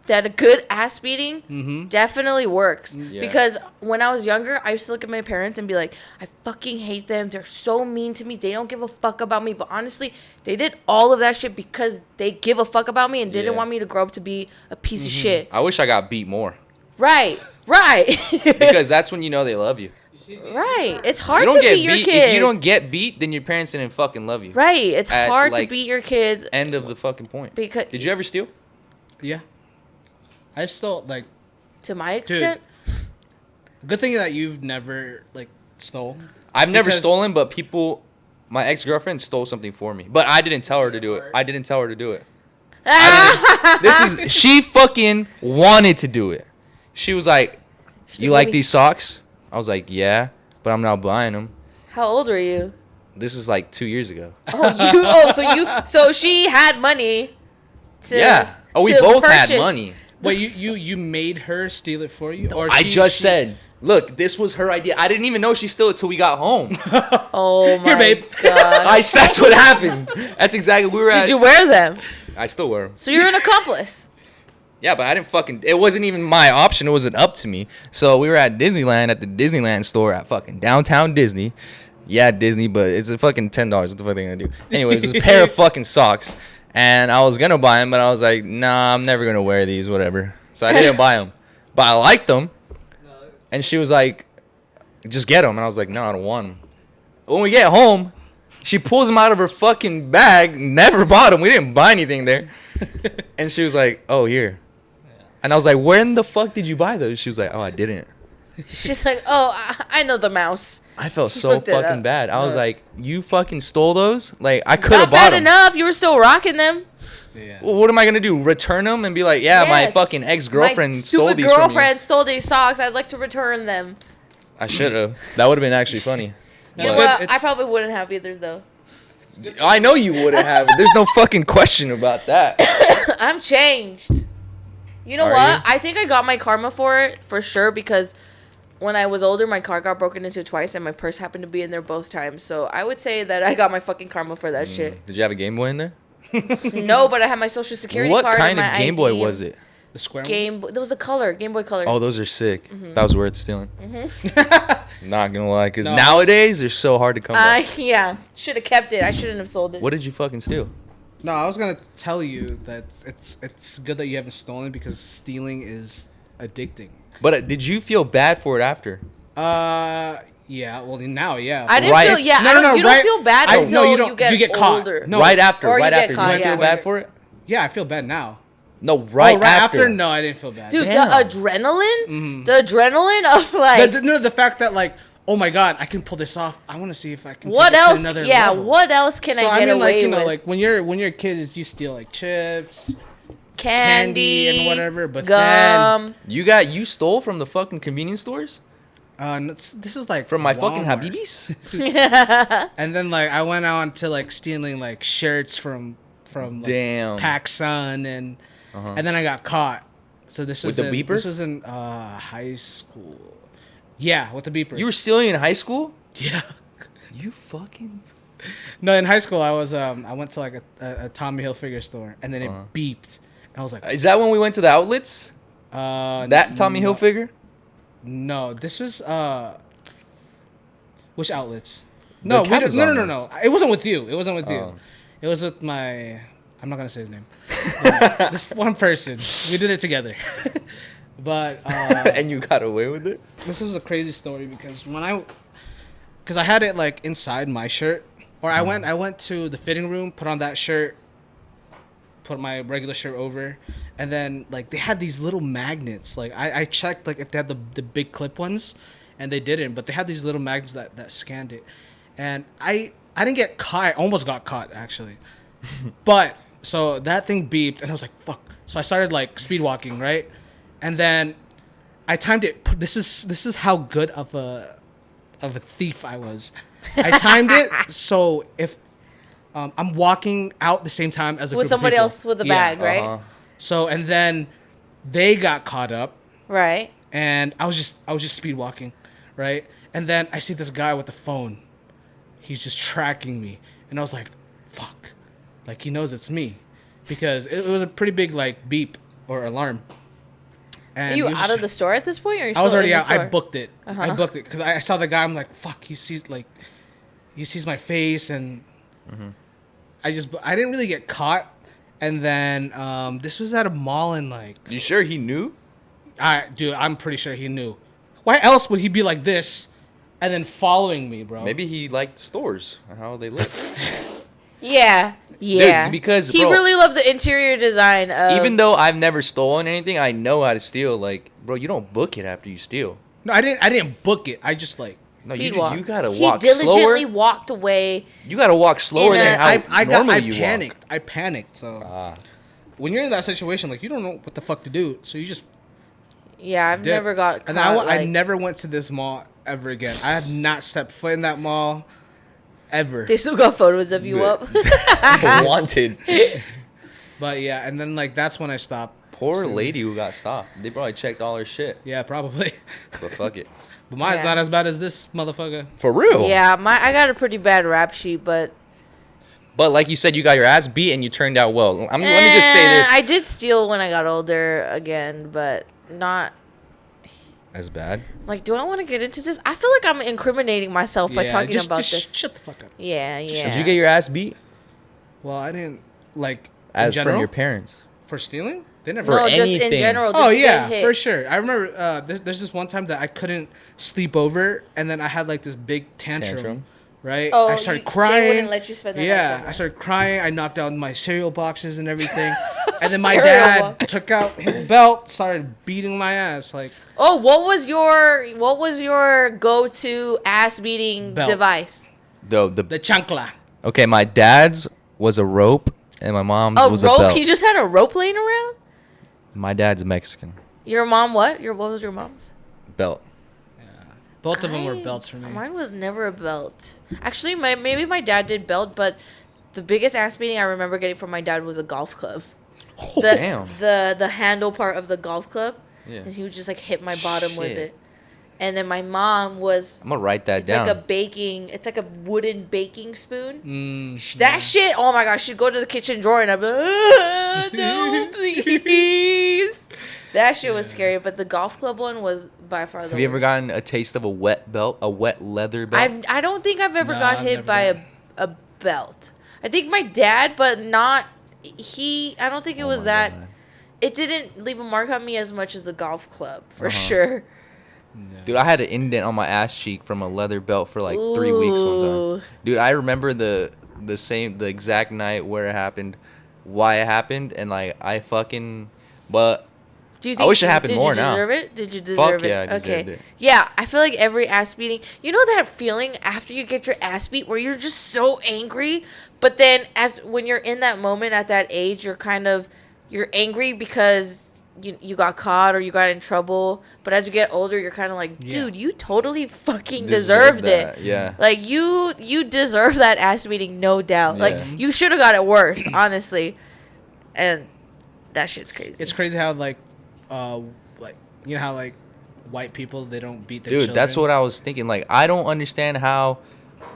that a good ass beating definitely works. Yeah. Because when I was younger, I used to look at my parents and be like, I fucking hate them. They're so mean to me. They don't give a fuck about me. But honestly, they did all of that shit because they give a fuck about me and didn't want me to grow up to be a piece of shit. I wish I got beat more. Right. Because that's when you know they love you. Right. It's hard to beat your kids. If you don't get beat, then your parents didn't fucking love you. Right. It's hard to beat your kids. End of the fucking point. Because did you ever steal? Yeah. I stole, like... To my extent? Dude, good thing that you've never, like, stole. I've never stolen, but people... My ex-girlfriend stole something for me. But I didn't tell her to do it. She fucking wanted to do it. She was like, "You like these socks?" I was like, "Yeah, but I'm not buying them." How old were you? This is like 2 years ago. So she had money. We both had money. Wait, you made her steal it for you? Or I said, look, this was her idea. I didn't even know she stole it till we got home. Oh my Here, babe. God. That's what happened. That's exactly what we were at. Did you wear them? I still wear them. So you're an accomplice. Yeah, but I didn't it wasn't even my option. It wasn't up to me. So we were at Disneyland, at the Disneyland store at fucking downtown Disney. Yeah, Disney, but it's a fucking $10. What the fuck are they gonna do? Anyways, it's a pair of fucking socks. And I was gonna buy them, but I was like, nah, I'm never gonna wear these, whatever. So I didn't buy them. But I liked them. And she was like, just get them. And I was like, no, I don't want them. When we get home, she pulls them out of her fucking bag, never bought them. We didn't buy anything there. And she was like, oh, here. And I was like, when the fuck did you buy those? She was like, oh, I didn't. She's like, oh, I know the mouse. I felt so fucking bad. I was like, you fucking stole those? Like, I could have bought them. Not bad enough. You were still rocking them. Yeah. Well, what am I going to do? Return them and be like, yeah, my fucking ex-girlfriend stole these from you. My stupid girlfriend stole these socks. I'd like to return them. I should have. That would have been actually funny. You know what? I probably wouldn't have either, though. I know you wouldn't have. There's no fucking question about that. I'm changed. You know what? I think I got my karma for it, for sure, because when I was older, my car got broken into twice, and my purse happened to be in there both times. So I would say that I got my fucking karma for that shit. Did you have a Game Boy in there? No, but I had my Social Security card. What kind and my of Game Boy ID. was it? The square Game. There was a color. Game Boy Color. Oh, those are sick. Mm-hmm. That was worth stealing. Mm-hmm. Not gonna lie, because nowadays they're so hard to come by. Yeah. Should have kept it. I shouldn't have sold it. What did you fucking steal? No, I was gonna tell you that it's good that you haven't stolen because stealing is addicting. But did you feel bad for it after? Yeah. Well, now, yeah. I didn't feel. Yeah. No. You don't feel bad until you get older. No, right after. Or right you after. Caught, you feel bad for it? Yeah, I feel bad now. No, right after. No, I didn't feel bad. Dude, the adrenaline. Mm-hmm. The adrenaline of like. The fact that like, oh my god, I can pull this off. I want to see if I can. What take else? It to another Yeah. level. What else can I get away with? Like when you're a kid, you steal like chips, candy and whatever. But gum. then you stole from the fucking convenience stores. This is like from my Walmart. fucking Habibis. And then like I went on to like stealing like shirts from like, PacSun and then I got caught. So this was with the beeper. This was in high school. Yeah, with the beeper. You were stealing in high school? Yeah. You fucking. No, in high school I was I went to like a Tommy Hilfiger store and then it beeped. And I was like, is that when we went to the outlets? That Tommy Hilfiger? No, this is which outlets? No, no. It wasn't with you. It wasn't with you. It was with my. I'm not gonna say his name. This one person. We did it together. But and you got away with it. This was a crazy story because I had it like inside my shirt, or I went to the fitting room, put on that shirt, put my regular shirt over. And then, like, they had these little magnets. Like, I checked, like, if they had the big clip ones, and they didn't. But they had these little magnets that scanned it. And I didn't get caught. I almost got caught, actually. But, so that thing beeped, and I was like, fuck. So I started, like, speed walking, right? And then I timed it. This is how good of a thief I was. I timed it so if I'm walking out the same time as a with group somebody of people. else with a bag, right? So and then they got caught up, right? And I was just speed walking, right? And then I see this guy with the phone. He's just tracking me, and I was like, "Fuck!" Like he knows it's me, because it was a pretty big like beep or alarm. And are you out of the store at this point, or are you I was already in the out. store? I booked it. I booked it because I saw the guy. I'm like, "Fuck!" He sees my face, and I didn't really get caught. And then this was at a mall in like. You sure he knew? Dude, I'm pretty sure he knew. Why else would he be like this, and then following me, bro? Maybe he liked stores and how they look. Yeah. Dude, because he really loved the interior design of. Even though I've never stolen anything, I know how to steal. Like, bro, you don't book it after you steal. No, I didn't book it. I just like. No, you gotta walk slower. He diligently walked away. You gotta walk slower than how normally you walk. I panicked. So. when you're in that situation, like, you don't know what the fuck to do, so you just. Yeah, I've never got. And I never went to this mall ever again. I have not stepped foot in that mall ever. They still got photos of you up. Wanted. But yeah, and then like that's when I stopped. Poor lady who got stopped. They probably checked all her shit. Yeah, probably. But fuck it. But mine's not as bad as this motherfucker. For real? Yeah, I got a pretty bad rap sheet, but. But like you said, you got your ass beat and you turned out well. Let me just say this. I did steal when I got older again, but not as bad. Like, do I want to get into this? I feel like I'm incriminating myself by talking about this. Shut the fuck up. Yeah. Did you get your ass beat? Well, I didn't like. As from your parents for stealing? They never. No, just in general. Oh yeah, for sure. I remember. There's this one time that I couldn't sleep over, and then I had like this big tantrum. Right? Oh, I started crying. They wouldn't let you spend the night I started crying. I knocked down my cereal boxes and everything. And then my dad took out his belt, started beating my ass. Like, oh, what was your go-to ass beating device? The chancla. Okay, my dad's was a rope, and my mom's was a belt. A rope? He just had a rope laying around? My dad's Mexican. Your mom what? What was your mom's? Belt. Both of them were belts for me. Mine was never a belt. Actually, maybe my dad did belt, but the biggest ass beating I remember getting from my dad was a golf club. Oh, damn. The handle part of the golf club. Yeah. And he would just like hit my bottom with it. And then my mom was. I'm gonna write that down. It's like a wooden baking spoon. That shit. Oh my gosh, she'd go to the kitchen drawer and I'd be like, no, please. That shit was scary, but the golf club one was by far the worst. Have you ever gotten a taste of a wet belt, a wet leather belt? I don't think I've ever got hit by a belt. I think my dad, but not he. I don't think it was that. God. It didn't leave a mark on me as much as the golf club, for sure. No. Dude, I had an indent on my ass cheek from a leather belt for like 3 weeks one time. Dude, I remember the exact night where it happened, why it happened, and like but. I wish it happened more now. Did you deserve it? Yeah, I deserved it. Yeah, I feel like every ass beating. You know that feeling after you get your ass beat where you're just so angry, but then when you're in that moment at that age, you're angry because you got caught or you got in trouble. But as you get older, you're kind of like, dude, you totally fucking deserved it. Yeah. Like you deserve that ass beating, no doubt. Yeah. Like you should have got it worse, honestly. And that shit's crazy. It's crazy how like you know how like white people, they don't beat their children. Dude, that's what I was thinking. Like, I don't understand how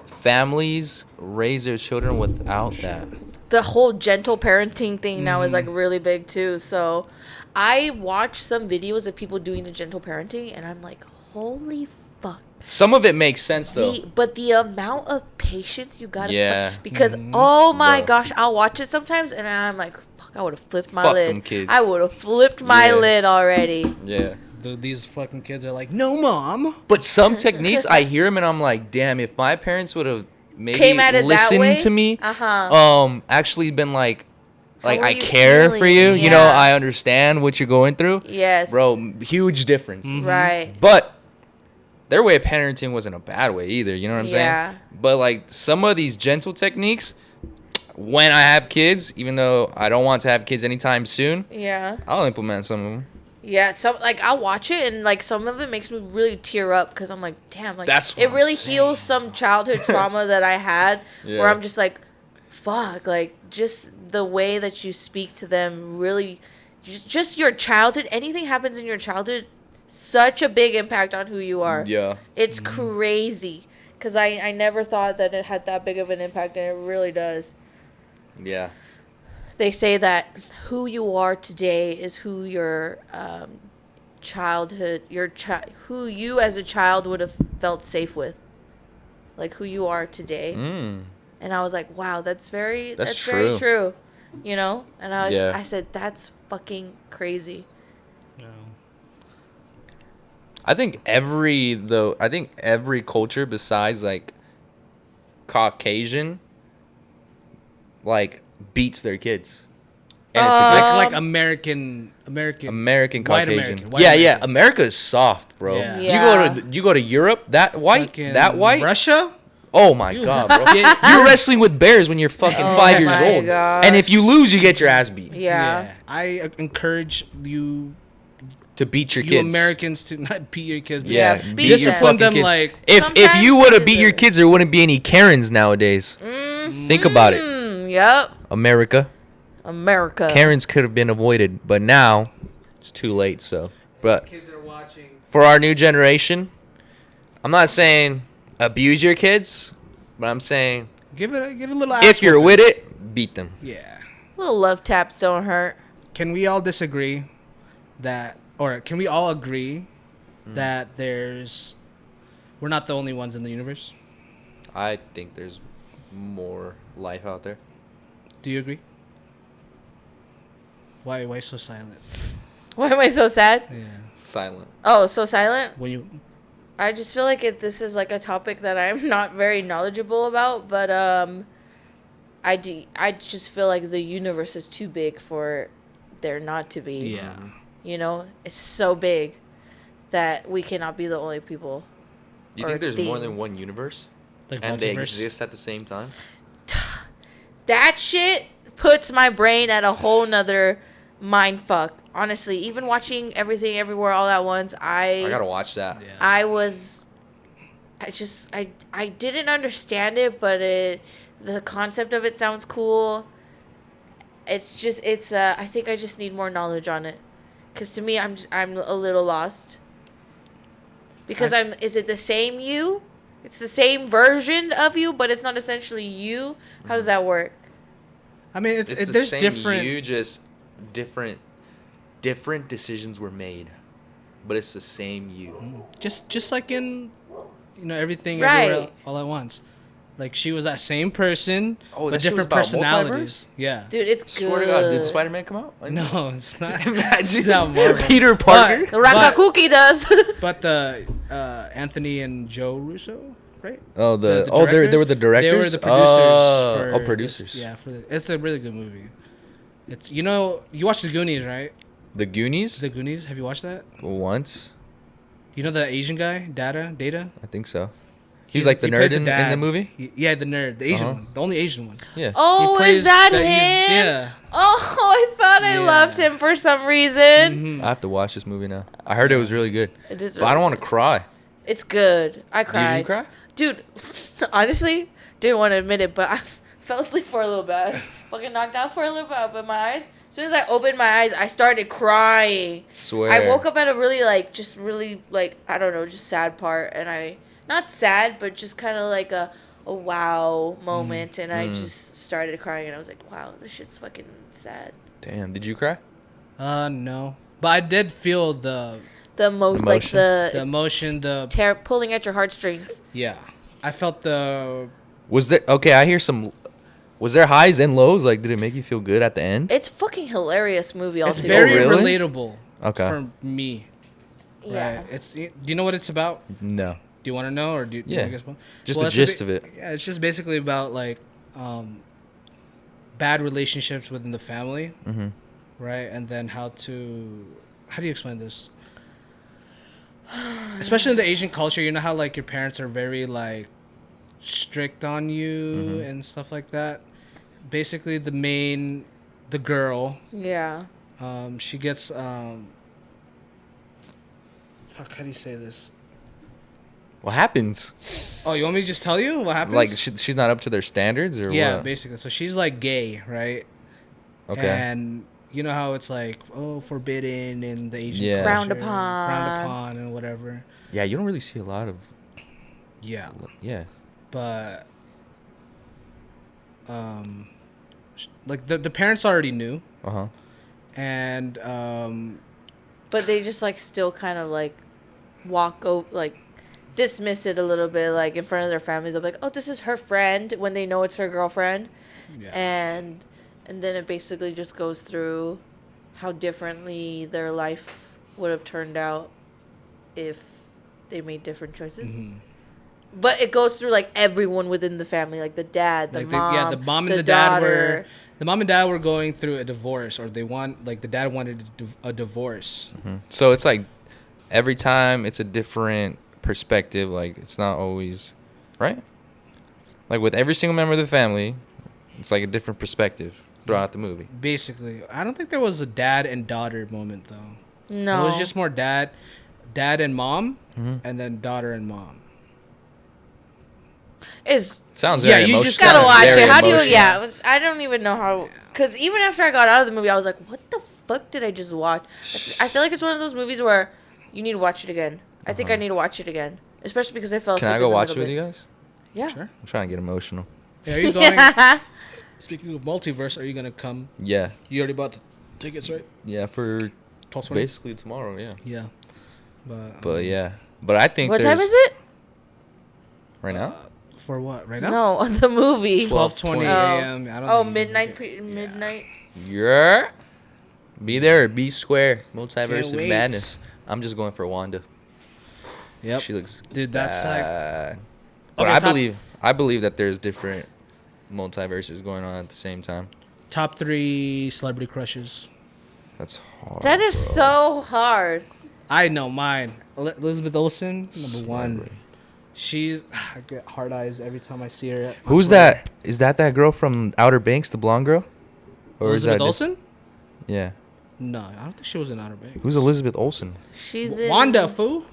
families raise their children without that. The whole gentle parenting thing now is like really big too. So I watch some videos of people doing the gentle parenting and I'm like, holy fuck. Some of it makes sense though. But the amount of patience you gotta because oh my gosh, I'll watch it sometimes and I'm like, I would have flipped my lid. Them kids. I would have flipped my lid already. Yeah. These fucking kids are like, no, mom. But some techniques, I hear them and I'm like, damn, if my parents would have maybe listened to me, actually been like I care for you. Yeah. You know, I understand what you're going through. Yes. Bro, huge difference. Mm-hmm. Right. But their way of parenting wasn't a bad way either. You know what I'm saying? But like some of these gentle techniques, when I have kids, even though I don't want to have kids anytime soon, I'll implement some of them. Yeah, I'll watch it and like some of it makes me really tear up because I'm like, damn, like it really heals some childhood trauma that I had where I'm just like, fuck, like just the way that you speak to them really, just your childhood. Anything happens in your childhood, such a big impact on who you are. Yeah, it's crazy because I never thought that it had that big of an impact and it really does. Yeah. They say that who you are today is who your who you as a child would have felt safe with. Like who you are today. And I was like, wow, that's very true. You know? And I said, that's fucking crazy. Yeah. I think every culture besides like Caucasian like beats their kids. And it's like American Caucasian. Yeah. America is soft, bro. Yeah. You go to Europe, that white Russia? Oh my god, bro! You're wrestling with bears when you're fucking 5 years old, and if you lose, you get your ass beat. Yeah. I encourage you to beat your you kids. Americans to not beat your kids. But beat your fucking them kids. Like if you would have beat your kids, there wouldn't be any Karens nowadays. Think about it. Yep. America. Karens could have been avoided, but now it's too late. So, but kids are watching. For our new generation, I'm not saying abuse your kids, but I'm saying give it a little. If you're with it, beat them. Yeah. Little love taps don't hurt. Can we all disagree that, or can we all agree that we're not the only ones in the universe? I think there's more life out there. Do you agree? Why so silent? Why am I so sad? Yeah. Silent. Oh, so silent? I just feel like this is like a topic that I'm not very knowledgeable about, but I just feel like the universe is too big for there not to be. Yeah. You know, it's so big that we cannot be the only people. You think there's more than one universe? Like and multiverse? They exist at the same time? That shit puts my brain at a whole nother mind fuck. Honestly, even watching Everything Everywhere All at Once, I gotta watch that. Yeah. I didn't understand it, but the concept of it sounds cool. I think I just need more knowledge on it, because to me I'm a little lost. Because is it the same you? It's the same version of you, but it's not essentially you. How does that work? I mean, it's the there's same different. You just different decisions were made, but it's the same you. Just like in, Everything Right. Everywhere All at Once. Like, she was that same person, Oh, but that shit was different about personalities. multiverse? Yeah. Dude, it's good. Swear to God, did Spider-Man come out? No, it's not. Imagine It's not Marvel. Peter Parker. The Rakakuki does. But the Anthony and Joe Russo, right? Oh, they were the directors. They were the producers. Producers. It's a really good movie. It's you watched The Goonies, right? The Goonies. The Goonies. Have you watched that? Once. You know the Asian guy, Data? I think so. He was like the nerd in the movie? Yeah, the nerd. The Asian one. The only Asian one. Yeah. Oh, is that him? Yeah. Oh, I thought I loved him for some reason. Mm-hmm. I have to watch this movie now. I heard it was really good. It is. But I don't want to cry. It's good. I cried. Did you cry? Dude, honestly, didn't want to admit it, but I fell asleep for a little bit. Fucking knocked out for a little bit. I opened my eyes. As soon as I opened my eyes, I started crying. Swear. I woke up at a really, I don't know, just sad part. And not sad, but just kind of like a wow moment. And I just started crying. And I was like, wow, this shit's fucking sad. Damn. Did you cry? No. But I did feel the emotion. Like the emotion, pulling at your heartstrings. Yeah. I felt the... Was there highs and lows? Like, did it make you feel good at the end? It's fucking hilarious movie. It's Altogether. very really? relatable. Okay. For me. Yeah. Right. Do you know what it's about? No. Do you want to know, or do you? Yeah. Do you guess what? Just the gist of it. Yeah, it's just basically about bad relationships within the family, right? And then how do you explain this? Especially in the Asian culture, you know how like your parents are very like strict on you and stuff like that. Basically, the girl. Yeah. She gets fuck. How do you say this? What happens? Oh, you want me to just tell you what happens? Like she's not up to their standards, or yeah, what? basically. So she's like gay, right? Okay. And you know how it's like, forbidden in the Asian culture, frowned upon, and whatever. Yeah, you don't really see a lot of. Yeah. Yeah. But like the parents already knew. And but they just like still kind of like dismiss it a little bit, like in front of their families. They'll be like, oh, this is her friend, when they know it's her girlfriend. Yeah. And then it basically just goes through how differently their life would have turned out if they made different choices. But it goes through like everyone within the family, like the dad, the mom, the mom and the daughter. The mom and dad were going through a divorce, or the dad wanted a divorce. So it's like every time it's a different perspective. Like, it's not always right. Like with every single member of the family, it's like a different perspective throughout the movie. Basically, I don't think there was a dad and daughter moment though. No, it was just more dad and mom, and then daughter and mom. Sounds very emotional. You just gotta watch it. How do you? Yeah, I don't even know how. Because even after I got out of the movie, I was like, "What the fuck did I just watch?" I feel like it's one of those movies where you need to watch it again. I think I need to watch it again, especially because I fell asleep. Can I go watch it with you guys? Yeah, sure. I'm trying to get emotional. Yeah, are you going? Speaking of multiverse, are you gonna come? Yeah. You already bought the tickets, right? Yeah, for 12:20? basically tomorrow. Yeah. Yeah. But I think. What time is it? Right now. For what? Right now? No, the movie. 12:20 a.m. I don't midnight. Midnight. Yeah. Be there or be square. Multiverse of wait. madness. I'm just going for Wanda. Yep. She looks. Dude, that's bad. like. But Okay, I believe that there's different multiverses going on at the same time. Top 3 celebrity crushes. That's hard. That is so hard. I know mine. Elizabeth Olsen, number 1. Celebrity. I get hard eyes every time I see her. Who's that? Is that girl from Outer Banks, the blonde girl? Or Elizabeth is that Olsen? Yeah. No, I don't think she was in Outer Banks. Who's Elizabeth Olsen? She's in Wanda, fool.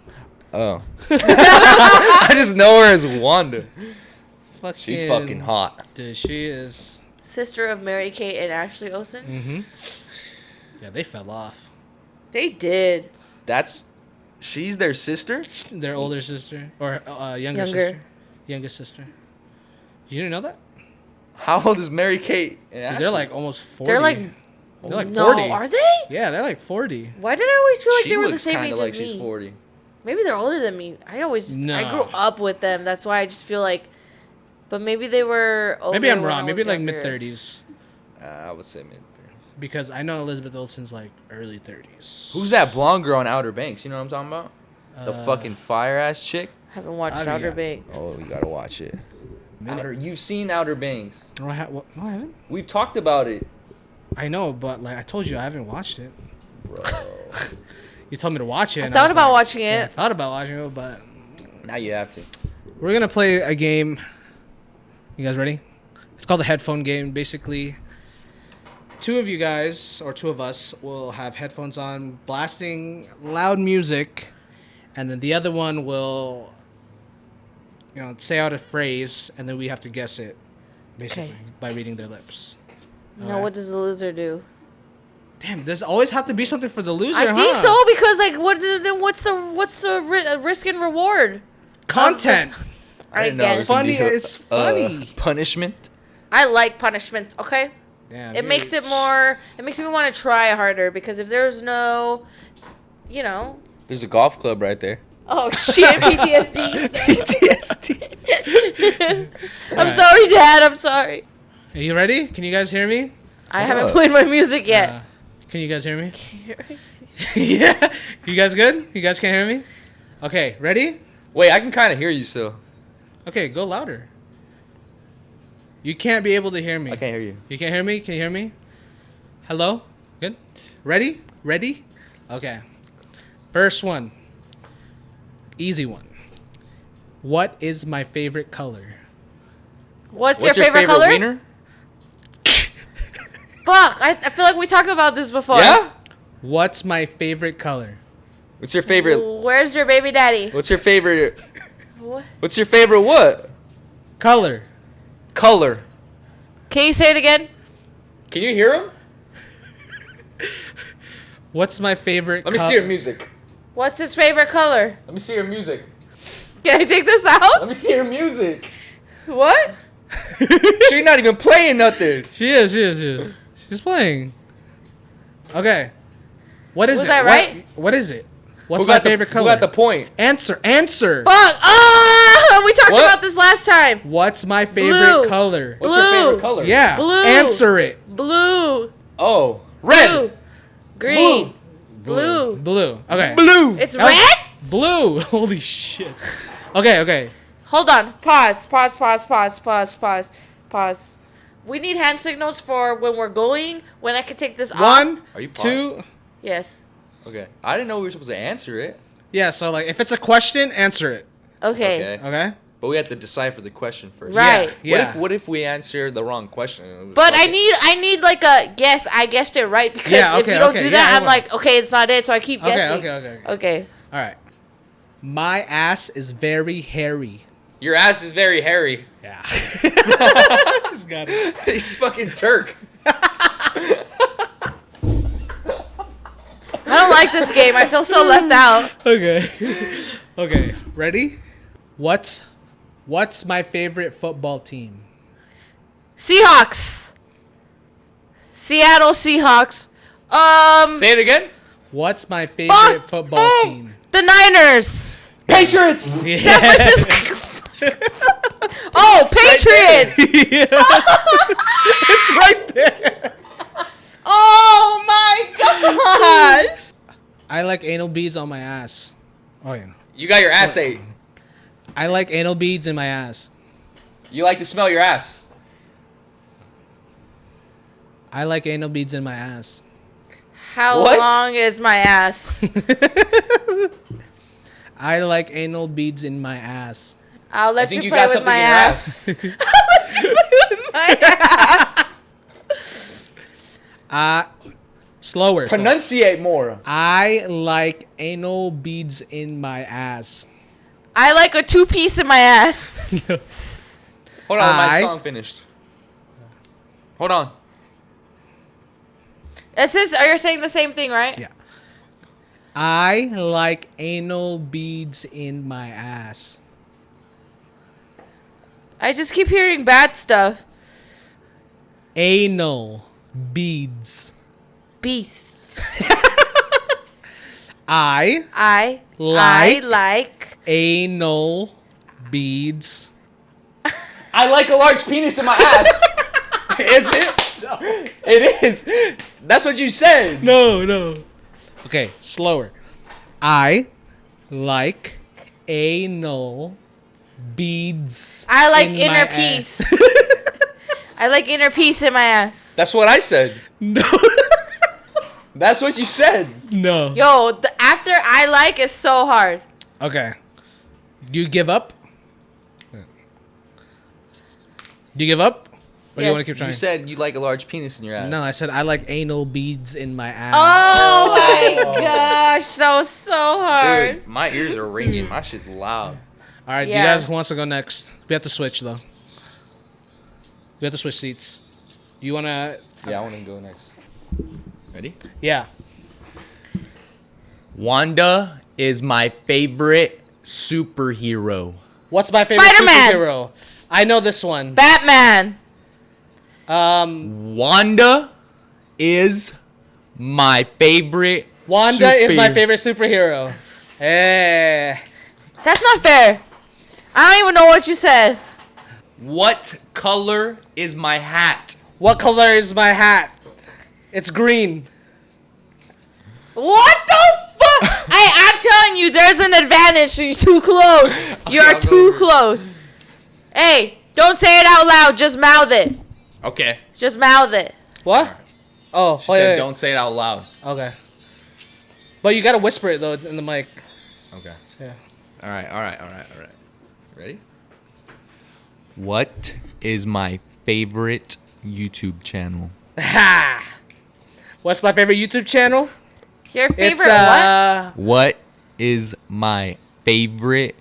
Oh. I just know her as Wanda. She's fucking hot. Dude, she is. sister of Mary-Kate and Ashley Olsen. Mm-hmm. Yeah, they fell off. They did. She's their sister? Their older sister. Or younger sister. Youngest sister. You didn't know that? How old is Mary-Kate and Ashley? They're like almost 40. They're like 40. No, are they? Yeah, they're like 40. Why did I always feel like She they were the looks same kinda age like as she's me? 40. Maybe they're older than me. I grew up with them. That's why I just feel like. But maybe they were older. Maybe I'm when I wrong. Maybe was like younger. mid-30s. I would say mid-30s. Because I know Elizabeth Olsen's like early 30s. Who's that blonde girl on Outer Banks? You know what I'm talking about? The fucking fire-ass chick? Haven't watched Outer Banks. Oh, you gotta watch it. You've seen Outer Banks. No, I haven't. We've talked about it. I know, but like I told you, I haven't watched it. Bro. You told me to watch it. I thought about watching it. Yeah, I thought about watching it, but Now you have to. we're going to play a game. You guys ready? It's called the Headphone Game. Basically, two of you guys, or two of us, will have headphones on, blasting loud music, and then the other one will, say out a phrase, and then we have to guess it, basically, by reading their lips. No, what does the loser do? Damn, does always have to be something for the loser, I think so, because like, what's the risk and reward? Content. I didn't know it was gonna be It's funny. Punishment. I like punishment. Okay. Damn, It makes it more. It makes me want to try harder because if there's no, There's a golf club right there. Oh shit, PTSD. PTSD. I'm sorry, Dad. I'm sorry. Are you ready? Can you guys hear me? I haven't played my music yet. Can you guys hear me? Yeah. You guys good? You guys can't hear me? Okay, ready? Wait, I can kind of hear you still. Okay, go louder. You can't be able to hear me. I can't hear you. You can't hear me? Can you hear me? Hello? Good? Ready? Ready? Okay. First one. Easy one. What is my favorite color? What's your favorite color? Wiener? Fuck, I feel like we talked about this before. Yeah? What's my favorite color? What's your favorite? Where's your baby daddy? What's your favorite? What? What's your favorite what? Color. Color. Can you say it again? Can you hear him? What's my favorite Let me see your music. What's his favorite color? Let me see your music. Can I take this out? Let me see your music. What? She's not even playing nothing. She is. She's playing. Okay. What is it? Was I right? What is it? What's my favorite color? Who got the point? Answer. Fuck! Oh! We talked about this last time. What's my favorite Blue. color? What's your favorite color? Yeah. Blue. Answer it. Blue. Oh, red. Blue. Green. Blue. Blue. Okay. Blue. It's red? Blue. Holy shit. Okay. Hold on. Pause. We need hand signals for when we're going, when I can take this off. 1, Are you 2. Yes. Okay. I didn't know we were supposed to answer it. Yeah, so like if it's a question, answer it. Okay. Okay? But we have to decipher the question first. Right. Yeah. What if we answer the wrong question? But I need like a guess. I guessed it right because if you don't do that, I'm like, okay, it's not it. So I keep guessing. Okay. All right. My ass is very hairy. Your ass is very hairy. Yeah. He's got it. He's fucking Turk. I don't like this game. I feel so left out. Okay. Okay. Ready? What's my favorite football team? Seahawks. Seattle Seahawks. Say it again. What's my favorite football team? The Niners. Patriots. Yeah. San Francisco. Oh, Patriots. It's right there. Oh my god. I like anal beads on my ass. Oh yeah. You got your ass ate. I like anal beads in my ass. You like to smell your ass. I like anal beads in my ass. How long is my ass? I like anal beads in my ass. I'll let you play with my ass. I'll let you play with my ass. Slower. Pronunciate more. I like anal beads in my ass. I like a 2-piece in my ass. Hold on, my song finished. Hold on. You're saying the same thing, right? Yeah. I like anal beads in my ass. I just keep hearing bad stuff. Anal beads. Beasts. I like anal beads. I like a large penis in my ass. Is it? No. It is. That's what you said. No. Okay, slower. I like anal beads. I like in inner my peace. ass. I like inner peace in my ass. That's what I said. No. That's what you said. No. Yo, the after I like is so hard. Okay. Do you give up? Do you give up? Or do you Yes. want to keep trying? You said you like a large penis in your ass. No, I said I like anal beads in my ass. Oh my gosh, that was so hard. Dude, my ears are ringing. My shit's loud. All right, Yeah. do you guys who wants to go next? We have to switch though. We have to switch seats. You wanna? Yeah, I want to go next. Ready? Yeah. Wanda is my favorite superhero. What's my favorite Spider-Man. superhero? I know this one. Batman. Wanda is my favorite. Wanda is my favorite superhero. Hey. That's not fair. I don't even know what you said. What color is my hat? What color is my hat? It's green. What the fuck? I'm telling you, there's an advantage. You're too close. You're too close. Hey, don't say it out loud. Just mouth it. Okay. Just mouth it. What? Oh, She said don't say it out loud. Okay. But you gotta whisper it though in the mic. Okay. Yeah. All right. Ready? What is my favorite YouTube channel? Ha! What's my favorite YouTube channel? Your favorite It's what? What is my favorite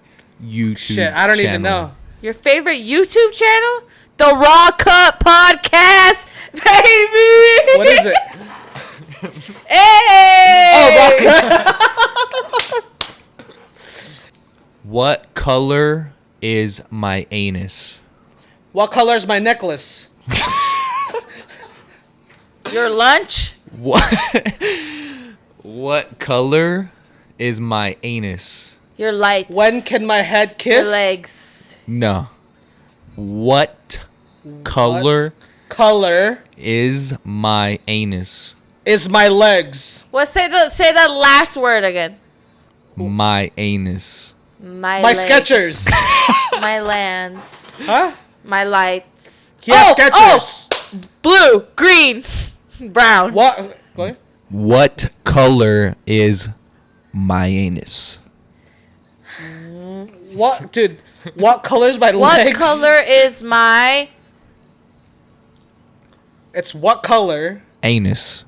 YouTube Shit, I don't even know. Your favorite YouTube channel? The Raaaw Cut podcast, baby. What is it? Hey. Oh, Raaaw Cut. What color is my anus? What color is my necklace? Your lunch? What color is my anus? Your lights. When can my head kiss? Your legs. No. What color is my anus? Is my legs. Say that last word again. My anus. My My legs. Skechers. My lands. Huh? My lights. Yeah, Skechers. Blue, green, brown. What? Go ahead. What color is my anus? What, dude? What color's my What legs? color is my... It's what color? Anus.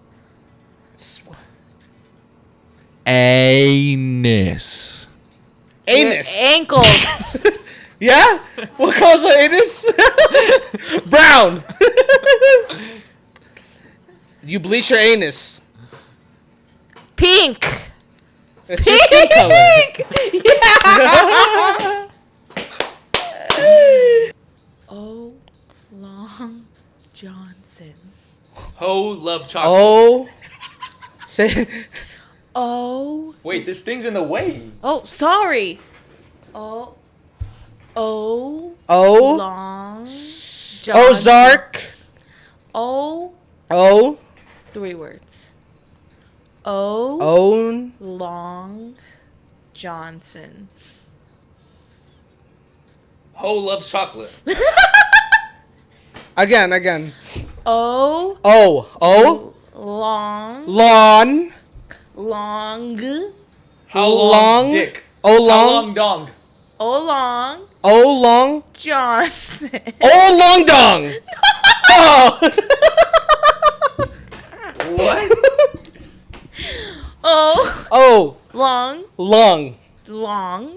Anus. Anus. Ankle. Yeah? What color's my anus? Brown. You bleach your anus. Pink. It's your skin color. Yeah. Oh, Long Johnson. Ho love chocolate. Oh. Say. Oh. Wait, this thing's in the way. Oh, sorry. Oh. Oh. Oh. Long. Ozark. Oh. Oh. 3 words. Oh. Own. Long Johnson. Ho loves chocolate. Again. Oh. Oh. Oh. Long. Lawn. Long. How long? Dick. Oh long. How long dong? Oh, Long Oh long. Johnson. Oh long dong. Oh. What? Oh. Oh. Long. Long.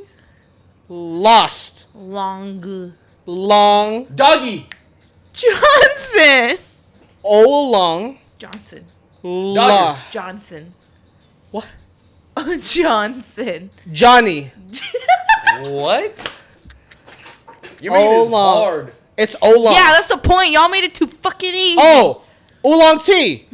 Lost. Long. Long. Doggy. Johnson. Oh long. Johnson. La. Johnson. What? Oh, Johnson. Johnny. What? You're making this Oolong. hard. It's oolong. Yeah, that's the point. Y'all made it too fucking easy. Oh. Oolong tea.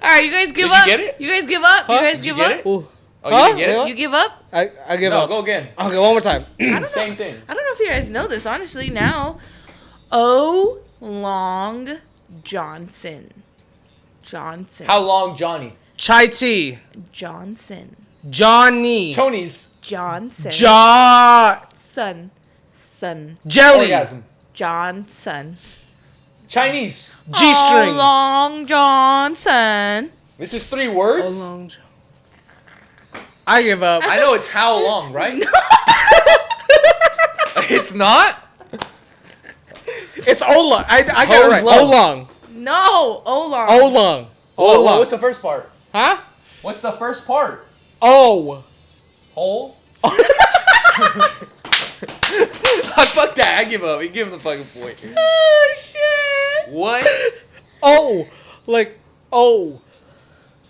All right, you guys give Did you up. get it? You guys give up. Huh? You guys Did give you get up. it? Ooh. Oh, you didn't get it? You give up. I give No, up. go again. Okay, one more time. Same thing. I don't know if you guys know this, honestly, now. Oh, Long Johnson. How long, Johnny? Chai tea. Johnson. Johnny. Chonies. Johnson. Son. Son. Jelly. Orgasm. Johnson. Chinese. G-string. Oh, Long Johnson. This is 3 words? Oolong. I give up. I know it's how long, right? It's not? It's oolong. I got it Hose right. love. Oolong. No, Oolong. Oolong. Whoa, Oolong. what's the first part? Huh? What's the first part? Oh. Hole? Fuck that. I give up. You give him the fucking point. Oh, shit. What? Oh. Like, oh.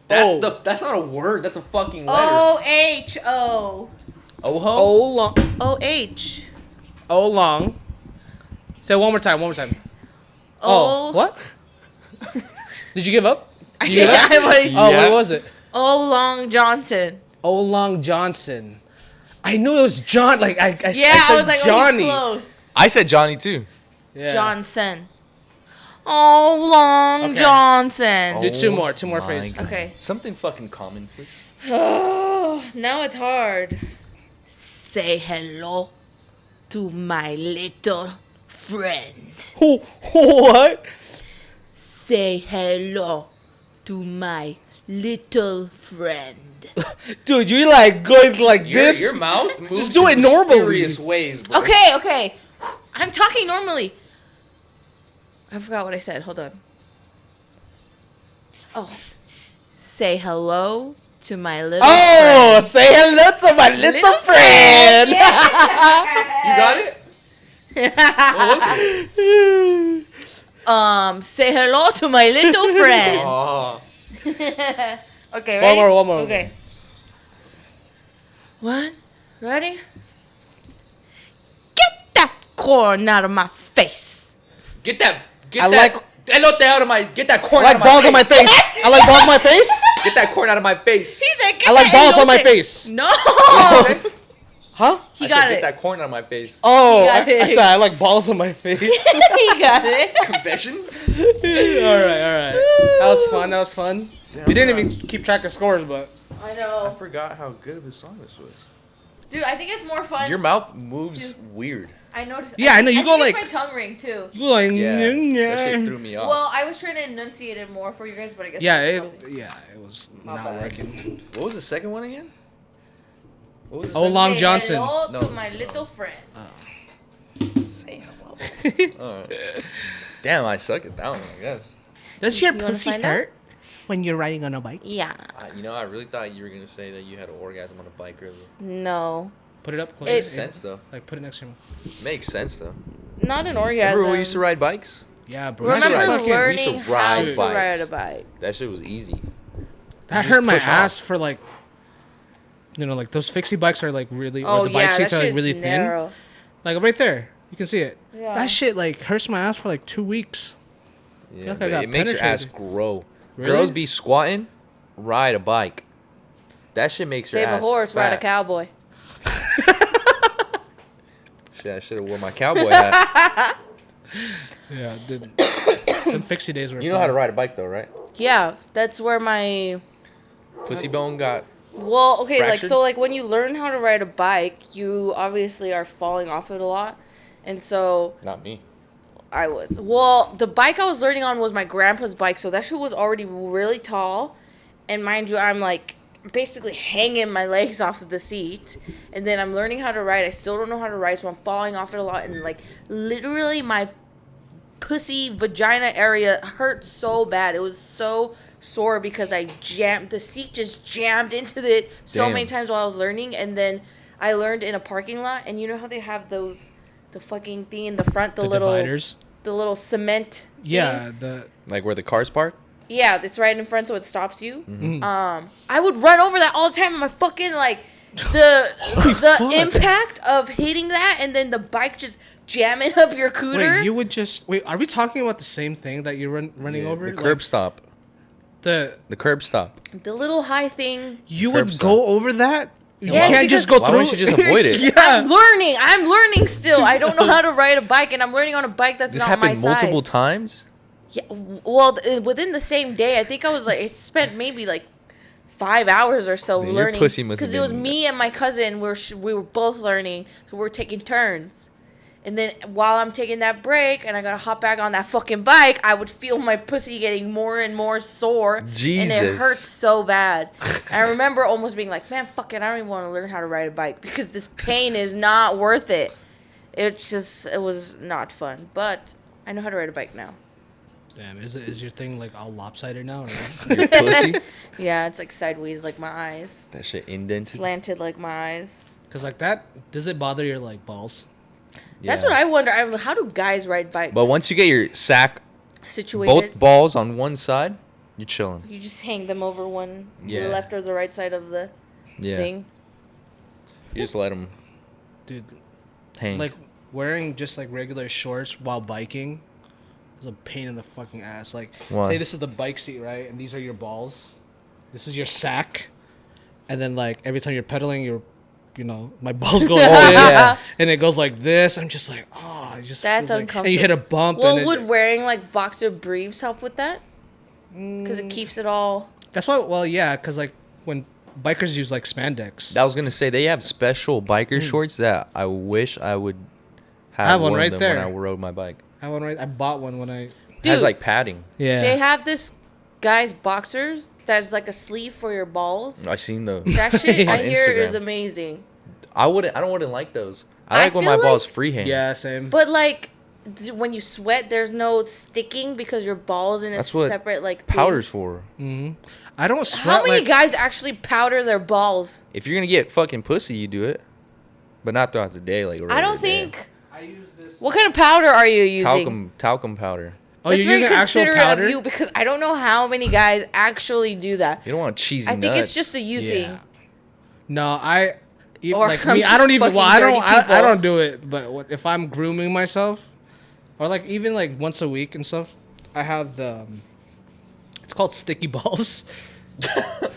That's not a word. That's a fucking letter. O-H-O. Oho? Oolong. O-H. Oolong. Say it one more time. Oh. What? Did you give up? Did you give up? I already- Oh, Yeah. what was it? Long Johnson. Oolong Johnson. I knew it was John. Like I Yeah, said I was like, Johnny. oh, he's close. I said Johnny too. Yeah. Johnson. Long Okay. Johnson. Do two more my phrases. God. Okay. Something fucking common, please. Oh, now it's hard. Say hello to my little friend. What? Say hello to my little friend. Dude, you're like going like this. Your mouth moves Just do it in normally. mysterious ways, bro. Okay. I'm talking normally. I forgot what I said. Hold on. Oh. Say hello to my little friend. Say hello to my little friend. You got it? What was it? Say hello to my little friend. Oh. Okay, ready? One more. Okay. What? Ready? Get that corn out of my face. Get that elote out of my. Get that corn I out like of my balls face. on my face. I like balls on my face. Get that corn out of my face. He said, get I like that balls on my elote. face. No. Huh? He I got said, it. Get that corn out of my face. Oh, He got I it. said I like balls on my face. He got it. Confessions? All right. That was fun. Damn, We didn't bro. even keep track of scores, but I I know. forgot how good of a song this was. Dude, I think it's more fun. Your mouth moves weird. I noticed. Yeah, I know, you think go it's like- my tongue ring too. you like Yeah, that shit threw me off. Well, I was trying to enunciate it more for you guys, but I guess Yeah, it's it probably- was My not bad. working. What was the second one again? What was it? Oh, Long Say Johnson. hello to my little friend. Say hello. Alright. Damn, I suck at that one, I guess. Does your You wanna pussy find out? hurt when you're riding on a bike? Yeah. I really thought you were going to say that you had an orgasm on a bike earlier. No. Put it up close. Makes sense, though. Like, put it next to your mouth. Makes sense, though. Not an orgasm. Remember when we used to ride bikes? Yeah, bro. Remember We used to learning how ride to bikes. ride a bike. That shit was easy. That You hurt just my push ass off. for like, you know, like those fixie bikes are like really, Oh or the yeah, bike seats that are like shit's really narrow. thin. Like right there, you can see it. Yeah. That shit like hurts my ass for like 2 weeks. Yeah, like I but got it makes your ass penetrated. grow. Really? Girls be squatting, ride a bike. That shit makes your Save ass a horse, ride a fat. cowboy. Shit, I should have worn my cowboy hat. Yeah, them fixie days were. You know how to ride a bike though, right? Yeah, that's where my Pussy bone got. well, okay, like Fractured? so, like when you learn how to ride a bike, you obviously are falling off it a lot, and so Not me. I was. Well, the bike I was learning on was my grandpa's bike, so that shit was already really tall, and mind you, I'm like basically hanging my legs off of the seat, and then I'm learning how to ride. I still don't know how to ride, so I'm falling off it a lot, and like literally my pussy vagina area hurt so bad. It was so sore because I jammed the seat, just jammed into it so Damn. many times while I was learning, and then I learned in a parking lot, and you know how they have those the fucking thing in the front, the little dividers. the little cement Yeah, thing? the Like where the cars park? Yeah, it's right in front, so it stops you. Mm-hmm. I would run over that all the time, and my fucking like the fuck. impact of hitting that, and then the bike just jamming up your cooter. wait. You would just wait. Are we talking about the same thing that you're running over? The Like, curb stop. The The curb stop. The little high thing. you Curb would stop. go over that. You Yes, can't just because- go Why through. wouldn't you just avoid it? Yeah. I'm learning still. I don't know how to ride a bike, and I'm learning on a bike that's This not my happened size. multiple times? Yeah, well, within the same day, I think I was like, I spent maybe like 5 hours or so Man, your learning. pussy must have Because it was been- me and my cousin. We were both learning, so we're taking turns. And then while I'm taking that break and I gotta hop back on that fucking bike, I would feel my pussy getting more and more sore. Jesus. And it hurts so bad. And I remember almost being like, man, fuck it, I don't even want to learn how to ride a bike because this pain is not worth it. It was not fun. But I know how to ride a bike now. Damn, is your thing like all lopsided now? Or Your pussy? Yeah, it's like sideways like my eyes. That shit indented? Slanted like my eyes. Because like that, does it bother your like balls? That's Yeah. what I wonder. How do guys ride bikes? But once you get your sack, situated, both balls on one side, you're chilling. you just hang them over one, Yeah. the left or the right side of the Yeah. thing. You just let them Dude, hang. like wearing just like regular shorts while biking is a pain in the fucking ass. Like, Why? say this is the bike seat, right? And these are your balls. This is your sack. And then like every time you're pedaling, my balls go like this, yeah. and it goes like this. I'm just like, oh, it just That's feels like, and you hit a bump. Well, and would wearing like boxer briefs help with that? Because it keeps it all. that's why. Well, yeah, because like when bikers use like spandex. I was gonna say they have special biker shorts that I wish I would have I have one worn right them there. when I rode my bike. I bought one when I. It has Dude. like padding. Yeah. They have this guy's boxers that's like a sleeve for your balls. I seen those. That shit On I hear is Instagram. amazing. I wouldn't like those. I I like when feel my like- balls freehand. Yeah, same. But like when you sweat, there's no sticking because your balls in a That's what separate like thing. powder's for. I don't sweat. How many like, guys actually powder their balls? If you're gonna get fucking pussy, you do it, but not throughout the day. Like I don't every day. think. I use this. What kind of powder are you using? talcum powder. Oh, That's you're very using actual considerate powder? of you because I don't know how many guys actually do that. You don't want cheesy I think it's nuts. just a you Yeah. thing. No, Or like I'm me. I just don't even. fucking Well, I don't. dirty I people. don't do it. But if I'm grooming myself, or like even like once a week and stuff, I have the. It's called sticky balls.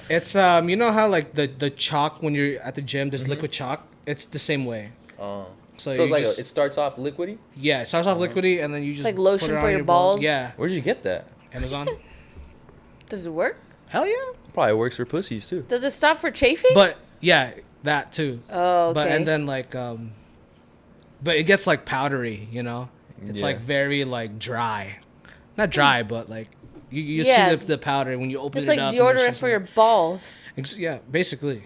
It's you know how like the chalk when you're at the gym, there's liquid chalk. It's the same way. Oh. So So you it's like just- it starts off liquidy. Yeah, it starts off liquidy and then you just like put lotion it for on your balls? Yeah, Where'd you get that? Amazon. Does it work? Hell yeah. Probably works for pussies too. Does it stop for chafing? But yeah, that too. Oh, okay. But and then like but it gets like powdery, you know. It's Yeah. like very like dry, not dry, but like you Yeah. see the powder when you open it's it like up. and it's deodorant just for your like- balls. Yeah, basically.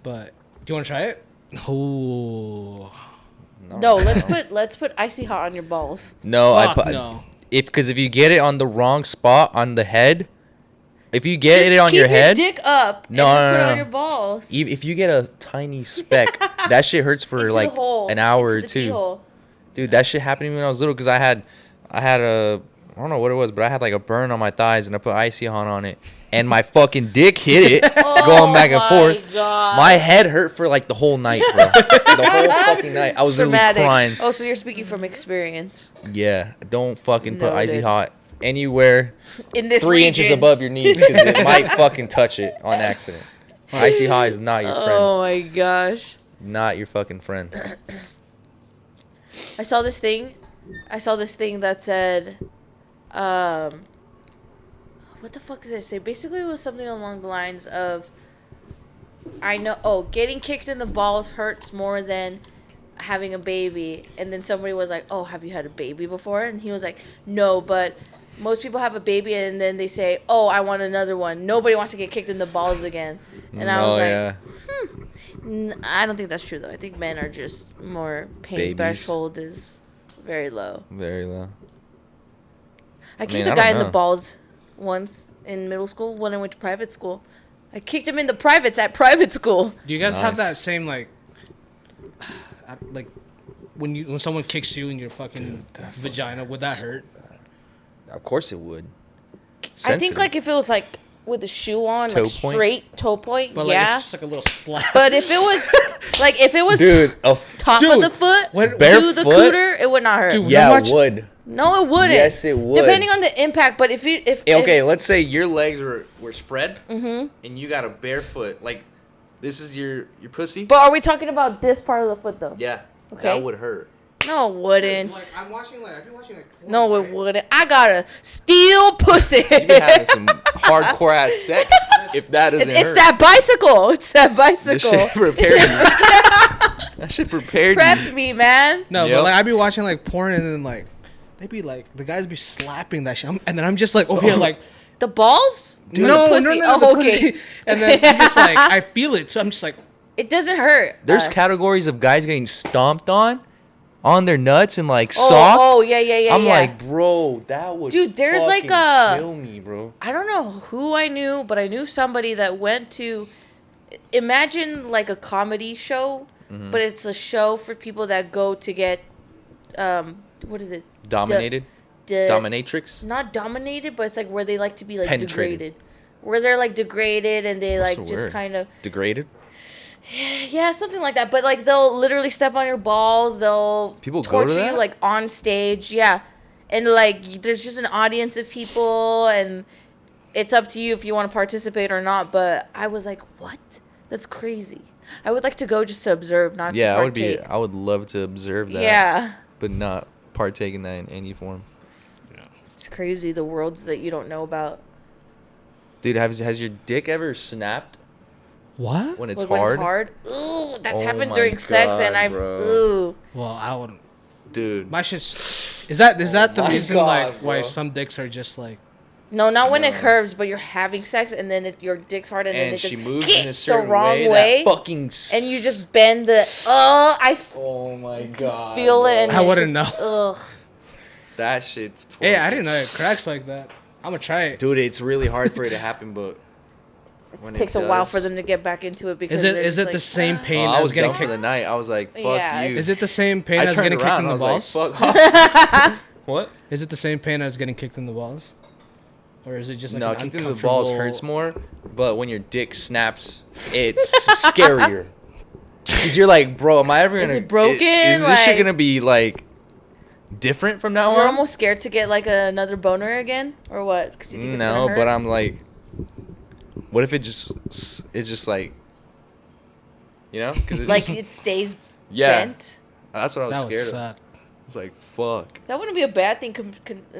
But Do you want to try it? Oh. No, let's put icy hot on your balls. No, no. Because if you get it on the wrong spot on the head, if you get it on your head, dick up. No, and put it on your balls. If you get a tiny speck, that shit hurts for like an hour or two. Dude, that shit happened to me when I was little because I had a, I don't know what it was, but I had like a burn on my thighs and I put icy hot on it and my fucking dick hit it going back and forth. God. My head hurt for like the whole night, bro. The whole fucking night. I was literally crying. Oh, so you're speaking from experience. Yeah, don't fucking put icy hot anywhere in this 3 inches above your knees because it might fucking touch it on accident. Icy hot is not your friend. Oh my gosh. Not your fucking friend. I saw this thing that said, what the fuck did I say? Basically, it was something along the lines of, getting kicked in the balls hurts more than having a baby. And then somebody was like, oh, have you had a baby before? And he was like, no, but most people have a baby and then they say, oh, I want another one. Nobody wants to get kicked in the balls again. And I was like, I don't think that's true, though. I think men are just more pain threshold is very low. Very low. I kicked a guy in the balls once in middle school when I went to private school. I kicked him in the privates at private school. Do you guys have that same like when someone kicks you in your fucking vagina? Would that hurt? Of course it would. I think like if it was like with a shoe on, like straight toe point, but yeah. Like, it's just like a little slap. But if it was top of the foot to the cooter, it would not hurt. Dude, it would. No, it wouldn't. Yes, it would. Depending on the impact, but if let's say your legs were spread, and you got a bare foot, like this is your pussy. But are we talking about this part of the foot though? Yeah. Okay. That would hurt. No, it wouldn't. Like, I've been watching porn, no, it wouldn't. I got a steel pussy. You been having some hardcore ass sex. If that doesn't hurt. It's that bicycle. It's that bicycle. That shit prepared you. That shit prepared you. Prepped me, man. No, but like I'd be watching like porn and then like they be like the guys be slapping that shit, and then I'm just like over here like the balls. Dude, no, the pussy. No, oh, okay. And then I'm just like I feel it, so I'm just like it doesn't hurt. There's categories of guys getting stomped on their nuts and like soft. Oh yeah. I'm like, bro, that would there's like kill me, bro. I don't know who I knew, but I knew somebody that went to imagine like a comedy show, but it's a show for people that go to get what is it? Dominated? Dominatrix? Not dominated, but it's like where they like to be like degraded. Where they're like degraded and they like just kind of degraded? Yeah, something like that. But like they'll literally step on your balls. They'll torture you like on stage. Yeah, and like there's just an audience of people, and it's up to you if you want to participate or not. But I was like, what? That's crazy. I would like to go just to observe, not to partake. I would love to observe that. Yeah, but not partake in that in any form. Yeah. It's crazy the worlds that you don't know about. Dude, has your dick ever snapped? What? When it's hard? Ooh, that's happened during sex, and ooh. Well, I wouldn't. Dude, my shit's. Is that the reason why some dicks are just like? No, not when it curves, but you're having sex and then your dick's hard and then it she just moves in a certain the wrong way. And you just bend the. Oh my god. Feel it. And I wouldn't know. Ugh. That shit's torture. Hey, I didn't know it cracks like that. I'm gonna try it. Dude, it's really hard for it to happen, but. It takes a while for them to get back into it because is it the same pain as getting kicked for the night? I was like, fuck you. Is it the same pain as getting kicked in the balls? Like, fuck off. What? Is it the same pain as getting kicked in the balls? Or is it just like kicking in the balls hurts more, but when your dick snaps, it's scarier. Because you're like, bro, am I ever gonna? Is it broken? Is this shit gonna be like different from now on? You're almost scared to get like another boner again, or what? Cause you think it's gonna hurt? But I'm like. What if it's just like, you know? Cause like it stays bent? That's what I was scared of. It's like, fuck. That wouldn't be a bad thing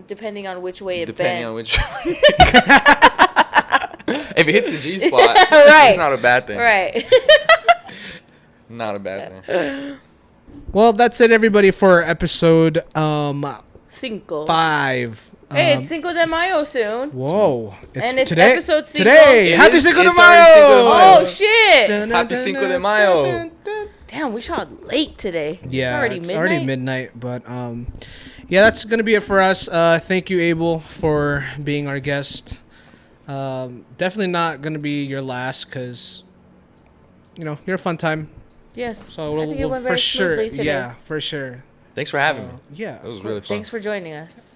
depending on which way it bent. Depending on which way. If it hits the G-spot, right. It's not a bad thing. Right. Not a bad thing. Well, that's it, everybody, for episode 5. Hey, it's Cinco de Mayo soon. Whoa. It's today, episode 5. Today. Happy Cinco de Mayo. Oh, shit. Happy Cinco de Mayo. Damn, we shot late today. Yeah, it's already midnight. But, yeah, that's going to be it for us. Thank you, Abel, for being our guest. Definitely not going to be your last because, you're a fun time. Yes. So I think it went very smoothly today. Yeah, for sure. Thanks for having me. Yeah. It was really fun. Thanks for joining us.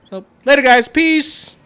So, later, guys. Peace.